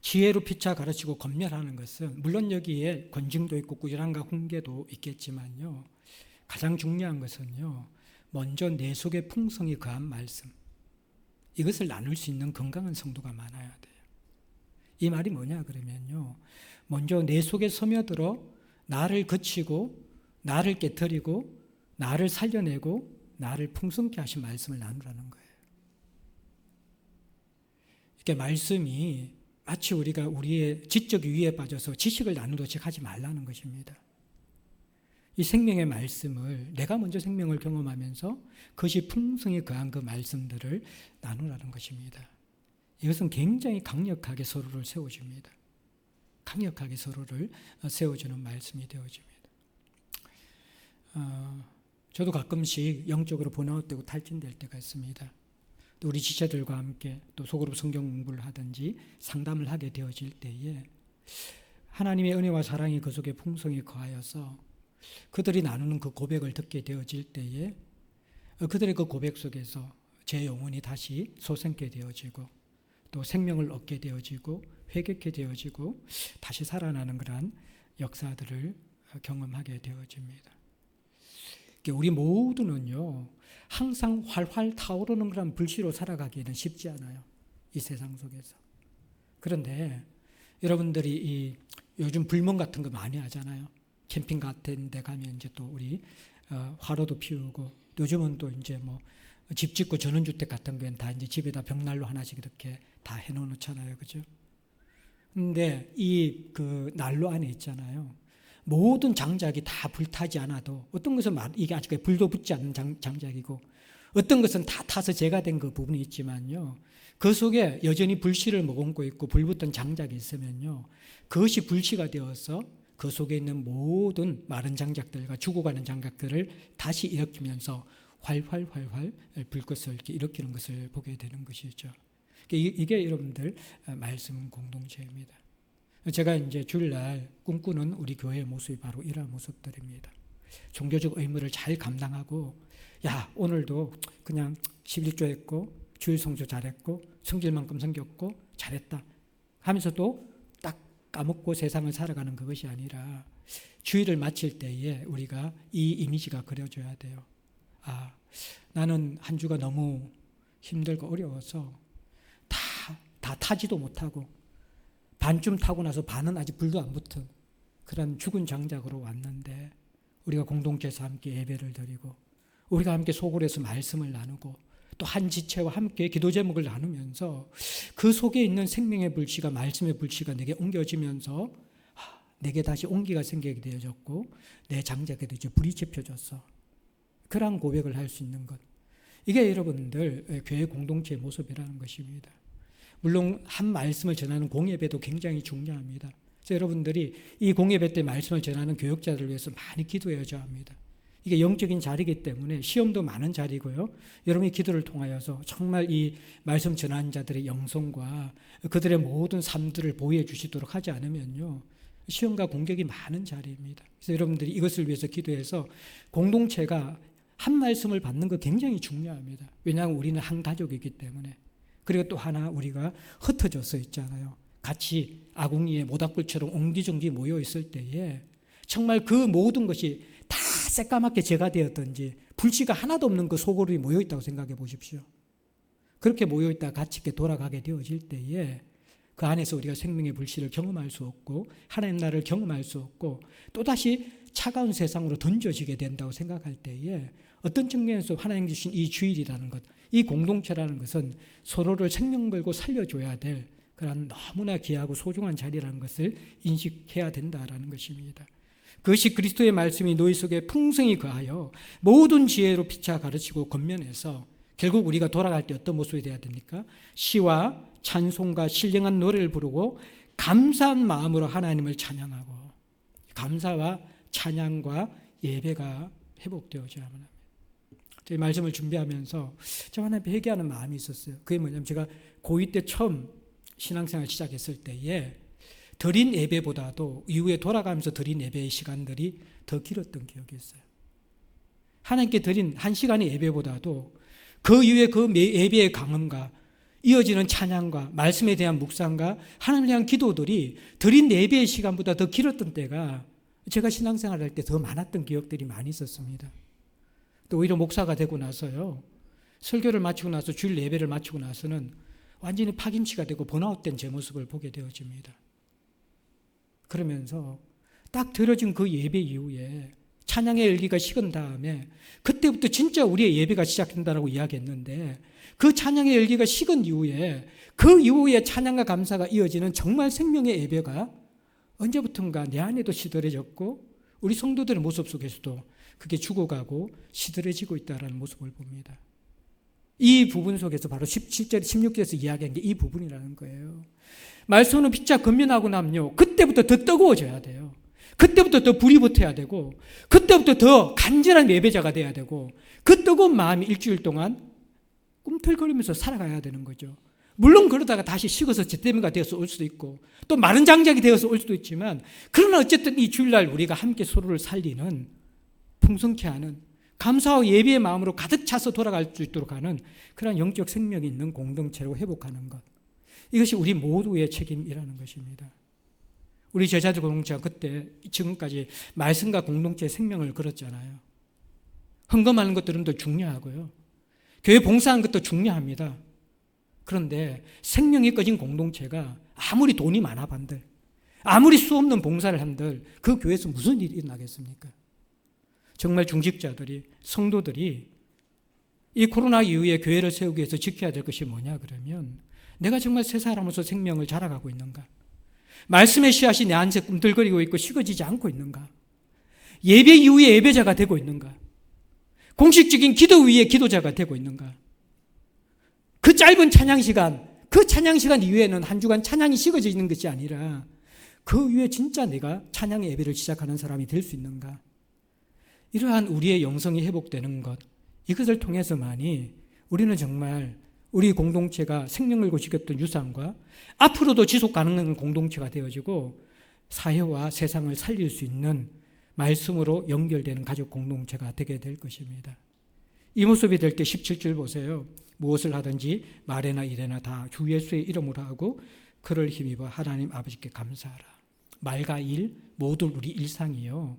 지혜로 피차 가르치고 권면하는 것은 물론 여기에 권징도 있고 꾸준함과 훈계도 있겠지만요, 가장 중요한 것은요, 먼저 내 속에 풍성이 거한 말씀, 이것을 나눌 수 있는 건강한 성도가 많아야 돼요. 이 말이 뭐냐 그러면요, 먼저 내 속에 스며들어 나를 거치고 나를 깨트리고 나를 살려내고 나를 풍성케 하신 말씀을 나누라는 거예요. 이렇게 말씀이 마치 우리가 우리의 지적 위에 빠져서 지식을 나누듯이 하지 말라는 것입니다. 이 생명의 말씀을 내가 먼저 생명을 경험하면서 그것이 풍성히 거한 그 말씀들을 나누라는 것입니다. 이것은 굉장히 강력하게 서로를 세워줍니다. 강력하게 서로를 세워주는 말씀이 되어집니다. 저도 가끔씩 영적으로 번아웃되고 탈진될 때가 있습니다. 또 우리 지체들과 함께 또 속으로 성경 공부를 하든지 상담을 하게 되어질 때에 하나님의 은혜와 사랑이 그 속에 풍성히 거하여서 그들이 나누는 그 고백을 듣게 되어질 때에 그들의 그 고백 속에서 제 영혼이 다시 소생케 되어지고 또 생명을 얻게 되어지고 회개케 되어지고 다시 살아나는 그러한 역사들을 경험하게 되어집니다. 우리 모두는요, 항상 활활 타오르는 그런 불씨로 살아가기에는 쉽지 않아요. 이 세상 속에서. 그런데 여러분들이 이 요즘 불멍 같은 거 많이 하잖아요. 캠핑 같은 데 가면 이제 또 우리 화로도 피우고 요즘은 또 이제 뭐 집 짓고 전원주택 같은 거는 다 이제 집에다 벽난로 하나씩 이렇게 다 해놓잖아요, 그죠? 근데 이 그 난로 안에 있잖아요. 모든 장작이 다 불타지 않아도 어떤 것은 이게 아직 불도 붙지 않는 장작이고 어떤 것은 다 타서 재가 된 그 부분이 있지만요. 그 속에 여전히 불씨를 머금고 있고 불붙은 장작이 있으면요. 그것이 불씨가 되어서 그 속에 있는 모든 마른 장작들과 죽어가는 장작들을 다시 일으키면서 활활활활 불꽃을 이렇게 일으키는 것을 보게 되는 것이죠. 이게 여러분들 말씀 공동체입니다. 제가 이제 주일날 꿈꾸는 우리 교회의 모습이 바로 이러한 모습들입니다. 종교적 의무를 잘 감당하고 야 오늘도 그냥 11조 했고 주일 성조 잘했고 성질만큼 섬겼고 잘했다 하면서도 딱 까먹고 세상을 살아가는 그것이 아니라 주일을 마칠 때에 우리가 이 이미지가 그려져야 돼요. 아 나는 한 주가 너무 힘들고 어려워서 다 타지도 못하고 반쯤 타고 나서 반은 아직 불도 안 붙은 그런 죽은 장작으로 왔는데 우리가 공동체에서 함께 예배를 드리고 우리가 함께 소굴에서 말씀을 나누고 또 한 지체와 함께 기도 제목을 나누면서 그 속에 있는 생명의 불씨가 말씀의 불씨가 내게 옮겨지면서 내게 다시 온기가 생기게 되어졌고 내 장작에도 이제 불이 지펴졌어. 그러한 고백을 할 수 있는 것. 이게 여러분들 교회 공동체의 모습이라는 것입니다. 물론 한 말씀을 전하는 공예배도 굉장히 중요합니다. 그래서 여러분들이 이 공예배 때 말씀을 전하는 교육자들을 위해서 많이 기도해야죠 합니다. 이게 영적인 자리이기 때문에 시험도 많은 자리고요. 여러분이 기도를 통하여서 정말 이 말씀 전하는 자들의 영성과 그들의 모든 삶들을 보호해 주시도록 하지 않으면요. 시험과 공격이 많은 자리입니다. 그래서 여러분들이 이것을 위해서 기도해서 공동체가 한 말씀을 받는 거 굉장히 중요합니다. 왜냐하면 우리는 한 가족이기 때문에. 그리고 또 하나 우리가 흩어져서 있잖아요. 같이 아궁이에 모닥불처럼 옹기종기 모여 있을 때에 정말 그 모든 것이 다 새까맣게 재가 되었던지 불씨가 하나도 없는 그 소굴이 모여 있다고 생각해 보십시오. 그렇게 모여 있다가 같이 이렇게 돌아가게 되어질 때에 그 안에서 우리가 생명의 불씨를 경험할 수 없고 하나님 나라를 경험할 수 없고 또다시 차가운 세상으로 던져지게 된다고 생각할 때에 어떤 측면에서 하나님 주신 이 주일이라는 것, 이 공동체라는 것은 서로를 생명 걸고 살려줘야 될 그런 너무나 귀하고 소중한 자리라는 것을 인식해야 된다라는 것입니다. 그것이 그리스도의 말씀이 너희 속에 풍성히 거하여 모든 지혜로 피차 가르치고 권면해서 결국 우리가 돌아갈 때 어떤 모습이 되어야 됩니까? 시와 찬송과 신령한 노래를 부르고 감사한 마음으로 하나님을 찬양하고 감사와 찬양과 예배가 회복되어져야 합니다. 저희 말씀을 준비하면서 저 하나님 회개하는 마음이 있었어요. 그게 뭐냐면 제가 고2 때 처음 신앙생활 시작했을 때에 드린 예배보다도 이후에 돌아가면서 드린 예배의 시간들이 더 길었던 기억이 있어요. 하나님께 드린 한 시간의 예배보다도 그 이후에 그 예배의 강음과 이어지는 찬양과 말씀에 대한 묵상과 하나님을 향한 기도들이 드린 예배의 시간보다 더 길었던 때가 제가 신앙생활 할 때 더 많았던 기억들이 많이 있었습니다. 또 오히려 목사가 되고 나서요. 설교를 마치고 나서 주일 예배를 마치고 나서는 완전히 파김치가 되고 번아웃된 제 모습을 보게 되어집니다. 그러면서 딱 들어진 그 예배 이후에 찬양의 열기가 식은 다음에 그때부터 진짜 우리의 예배가 시작된다라고 이야기했는데 그 찬양의 열기가 식은 이후에 그 이후에 찬양과 감사가 이어지는 정말 생명의 예배가 언제부턴가 내 안에도 시들해졌고 우리 성도들의 모습 속에서도 그게 죽어가고 시들해지고 있다는 모습을 봅니다. 이 부분 속에서 바로 17절, 16절에서 이야기한 게 이 부분이라는 거예요. 말씀은 피차 건면하고 나면요. 그때부터 더 뜨거워져야 돼요. 그때부터 더 불이 붙어야 되고 그때부터 더 간절한 예배자가 돼야 되고 그 뜨거운 마음이 일주일 동안 꿈틀거리면서 살아가야 되는 거죠. 물론 그러다가 다시 식어서 잿더미가 되어서 올 수도 있고 또 마른 장작이 되어서 올 수도 있지만 그러나 어쨌든 이 주일날 우리가 함께 서로를 살리는 풍성케 하는 감사와 예배의 마음으로 가득 차서 돌아갈 수 있도록 하는 그런 영적 생명이 있는 공동체로 회복하는 것. 이것이 우리 모두의 책임이라는 것입니다. 우리 제자들 공동체가 그때 지금까지 말씀과 공동체의 생명을 걸었잖아요. 헌금하는 것들은 더 중요하고요. 교회 봉사하는 것도 중요합니다. 그런데 생명이 꺼진 공동체가 아무리 돈이 많아 반들 아무리 수없는 봉사를 한들 그 교회에서 무슨 일이 일어나겠습니까? 정말 중직자들이 성도들이 이 코로나 이후에 교회를 세우기 위해서 지켜야 될 것이 뭐냐 그러면 내가 정말 새 사람으로서 생명을 자라가고 있는가? 말씀의 씨앗이 내 안에 꿈틀거리고 있고 식어지지 않고 있는가? 예배 이후에 예배자가 되고 있는가? 공식적인 기도 위에 기도자가 되고 있는가? 그 짧은 찬양 시간, 그 찬양 시간 이후에는 한 주간 찬양이 식어져 있는 것이 아니라 그 위에 진짜 내가 찬양의 예배를 시작하는 사람이 될 수 있는가? 이러한 우리의 영성이 회복되는 것, 이것을 통해서만이 우리는 정말 우리 공동체가 생명을 지켰던 유산과 앞으로도 지속 가능한 공동체가 되어지고 사회와 세상을 살릴 수 있는 말씀으로 연결되는 가족 공동체가 되게 될 것입니다. 이 모습이 될 때 17절 보세요. 무엇을 하든지 말에나 일에나 다 주 예수의 이름으로 하고 그를 힘입어 하나님 아버지께 감사하라. 말과 일 모두 우리 일상이요.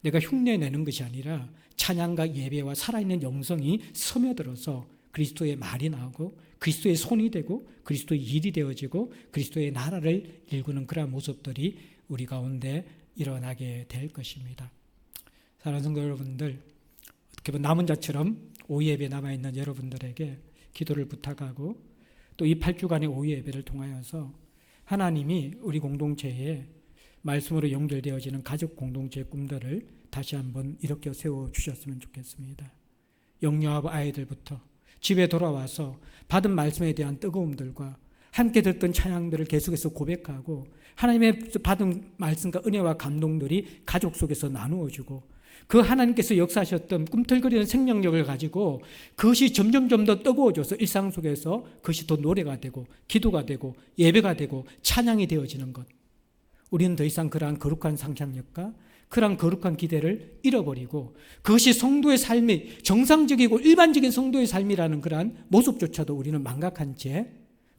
내가 흉내내는 것이 아니라 찬양과 예배와 살아있는 영성이 스며들어서 그리스도의 말이 나오고 그리스도의 손이 되고 그리스도의 일이 되어지고 그리스도의 나라를 일구는 그러한 모습들이 우리 가운데 일어나게 될 것입니다. 사랑하는 성도 여러분들, 어떻게 보면 남은 자처럼 오후 예배 남아있는 여러분들에게 기도를 부탁하고 또 이 8주간의 오후 예배를 통하여서 하나님이 우리 공동체에 말씀으로 연결되어지는 가족 공동체의 꿈들을 다시 한번 이렇게 세워주셨으면 좋겠습니다. 영유아부 아이들부터 집에 돌아와서 받은 말씀에 대한 뜨거움들과 함께 듣던 찬양들을 계속해서 고백하고 하나님의 받은 말씀과 은혜와 감동들이 가족 속에서 나누어지고 그 하나님께서 역사하셨던 꿈틀거리는 생명력을 가지고 그것이 점점 더 뜨거워져서 일상 속에서 그것이 더 노래가 되고 기도가 되고 예배가 되고 찬양이 되어지는 것. 우리는 더 이상 그러한 거룩한 상상력과 그러한 거룩한 기대를 잃어버리고 그것이 성도의 삶이 정상적이고 일반적인 성도의 삶이라는 그러한 모습조차도 우리는 망각한 채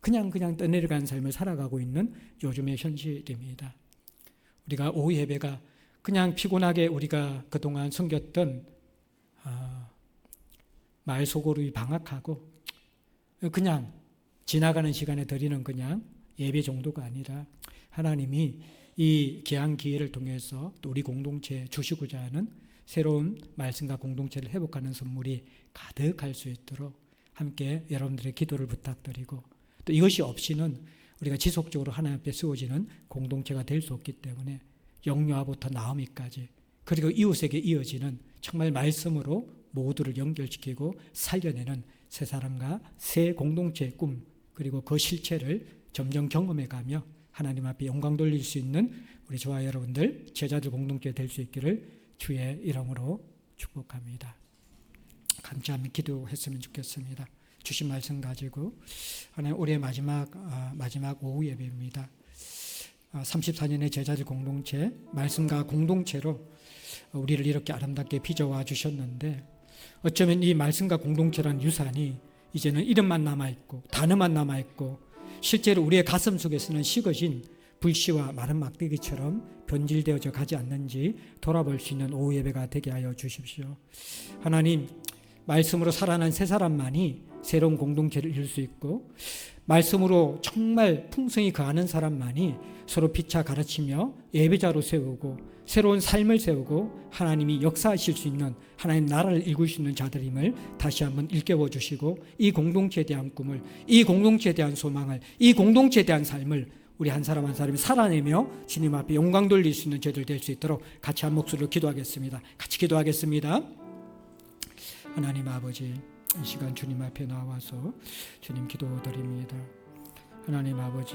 그냥 떠내려가는 삶을 살아가고 있는 요즘의 현실입니다. 우리가 오후 예배가 그냥 피곤하게 우리가 그동안 섬겼던 말 속으로 방학하고 그냥 지나가는 시간에 드리는 그냥 예배 정도가 아니라 하나님이 이 귀한 기회를 통해서 또 우리 공동체에 주시고자 하는 새로운 말씀과 공동체를 회복하는 선물이 가득할 수 있도록 함께 여러분들의 기도를 부탁드리고 또 이것이 없이는 우리가 지속적으로 하나님 앞에 세워지는 공동체가 될 수 없기 때문에 영유아부터 나음이까지 그리고 이웃에게 이어지는 정말 말씀으로 모두를 연결시키고 살려내는 새 사람과 새 공동체의 꿈 그리고 그 실체를 점점 경험해가며 하나님 앞에 영광 돌릴 수 있는 우리 저와 여러분들 제자들 공동체 될 수 있기를 주의 이름으로 축복합니다. 감사하며 기도했으면 좋겠습니다. 주신 말씀 가지고 하나님 올해 마지막 오후 예배입니다. 34년의 제자들 공동체 말씀과 공동체로 우리를 이렇게 아름답게 빚어와 주셨는데 어쩌면 이 말씀과 공동체라는 유산이 이제는 이름만 남아있고 단어만 남아있고 실제로 우리의 가슴 속에서는 식어진 불씨와 마른 막대기처럼 변질되어져 가지 않는지 돌아볼 수 있는 오후 예배가 되게 하여 주십시오. 하나님, 말씀으로 살아난 새 사람만이 새로운 공동체를 이룰 수 있고 말씀으로 정말 풍성히 거하는 사람만이 서로 피차 가르치며 예배자로 세우고 새로운 삶을 세우고 하나님이 역사하실 수 있는 하나님 나라를 이룰 수 있는 자들임을 다시 한번 일깨워 주시고 이 공동체에 대한 꿈을 이 공동체에 대한 소망을 이 공동체에 대한 삶을 우리 한 사람 한 사람이 살아내며 주님 앞에 영광 돌릴 수 있는 저희들 될 수 있도록 같이 한 목소리로 기도하겠습니다. 같이 기도하겠습니다. 하나님 아버지 이 시간 주님 앞에 나와서 주님 기도드립니다. 하나님 아버지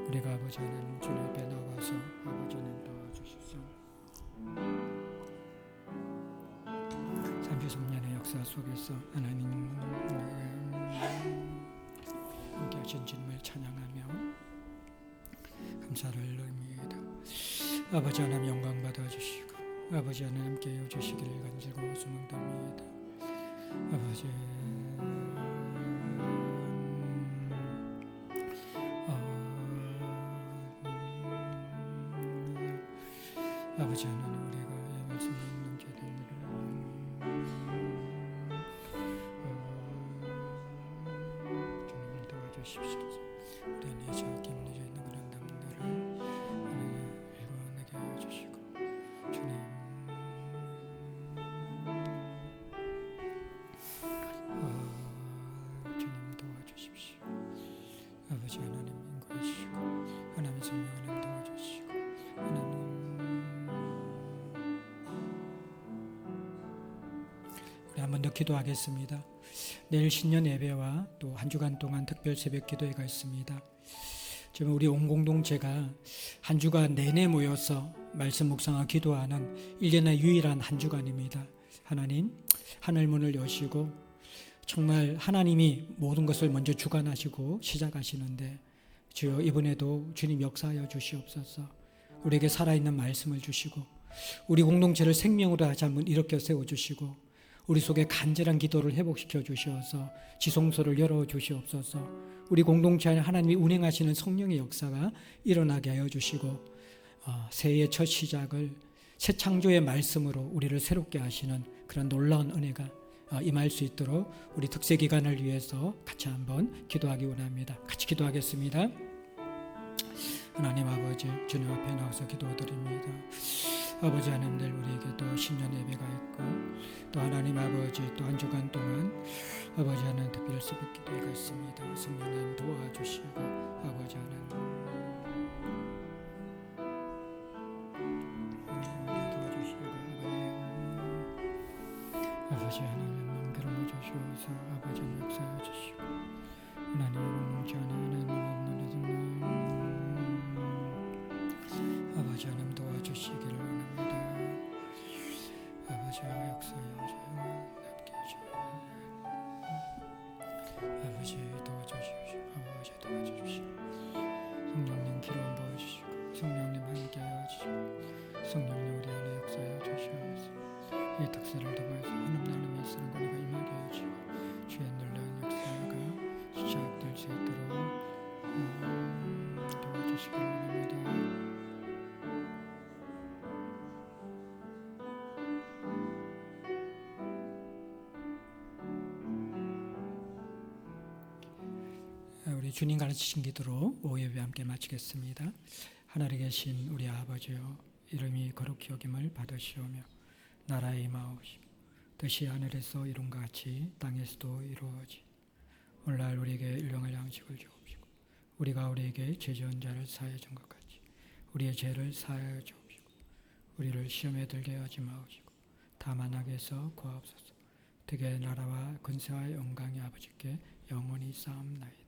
우리가 아버지 하나님 주님 앞에 나와서 아버지님 도와주십시오. 33년의 역사 속에서 하나님 함께 하신 주님을 찬양하며 감사를 드립니다. 아버지 하나님 영광 받아주시고 아버지 하나님 함께 해주시기를 간절히 소망합니다. 아버지 아버지 하나님 우리가 이 말씀 읽는 자들을 주님 도와주십시오. 우리 내적 힘내져 있는 그런 담들을 일관하게 해주시고 주님 기도하겠습니다. 내일 신년 예배와 또 한 주간 동안 특별 새벽 기도회가 있습니다. 지금 우리 온 공동체가 한 주간 내내 모여서 말씀 묵상하고 기도하는 1년의 유일한 한 주간입니다. 하나님, 하늘 문을 여시고 정말 하나님이 모든 것을 먼저 주관하시고 시작하시는데 주여 이번에도 주님 역사하여 주시옵소서. 우리에게 살아있는 말씀을 주시고 우리 공동체를 생명으로 다시 한번 일으켜 세워주시고 우리 속에 간절한 기도를 회복시켜 주시어서 지성소를 열어주시옵소서. 우리 공동체 안에 하나님이 운행하시는 성령의 역사가 일어나게 하여 주시고 새해의 첫 시작을 새 창조의 말씀으로 우리를 새롭게 하시는 그런 놀라운 은혜가 임할 수 있도록 우리 특세 기간을 위해서 같이 한번 기도하기 원합니다. 같이 기도하겠습니다. 하나님 아버지, 주님 앞에 나와서 기도드립니다. 아버지 하나님들, 우리에게 또 신년 예배가 있고 또 하나님 아버지 또 한 주간 동안 아버지 하나님 특별 새벽 기도회가 있습니다. 성령님 도와주시고 아버지 하나님 도와주시고 아버지 하나님 만들어 주시옵소서. 아버지 역사해 주시고 하나님 공동체 안에 아버지 하나님 도와주시기를 원합니다. 아버지와 역사여 아버지 도와주시오. 아버지 도와주시오. 성령님 기름 부어주시고 성령님 함께하여 주시고 성령님 우리 안에 역사하여 주시옵소서. 이 특세를 통해서 하나님 나라의 쓰는 권위가 임하게 해주시고 주의 놀라운 역사가 시작될 수 있도록 도와주시기 원합니다. 우리 주님 가르치신 기도로 오후 예배 함께 마치겠습니다. 하늘에 계신 우리 아버지여, 이름이 거룩히 여김을 받으시오며 나라에 임하옵시며 뜻이 하늘에서 이룬 것 같이 땅에서도 이루어지. 오늘날 우리에게 일용할 양식을 주옵시고 우리가 우리에게 죄 지은 자를 사하여 준 것 같이 우리의 죄를 사하여 주옵시고 우리를 시험에 들게 하지 마옵시고 다만 악에서 구하옵소서. 되게 나라와 권세와 영광이 아버지께 영원히 쌓옵나이다.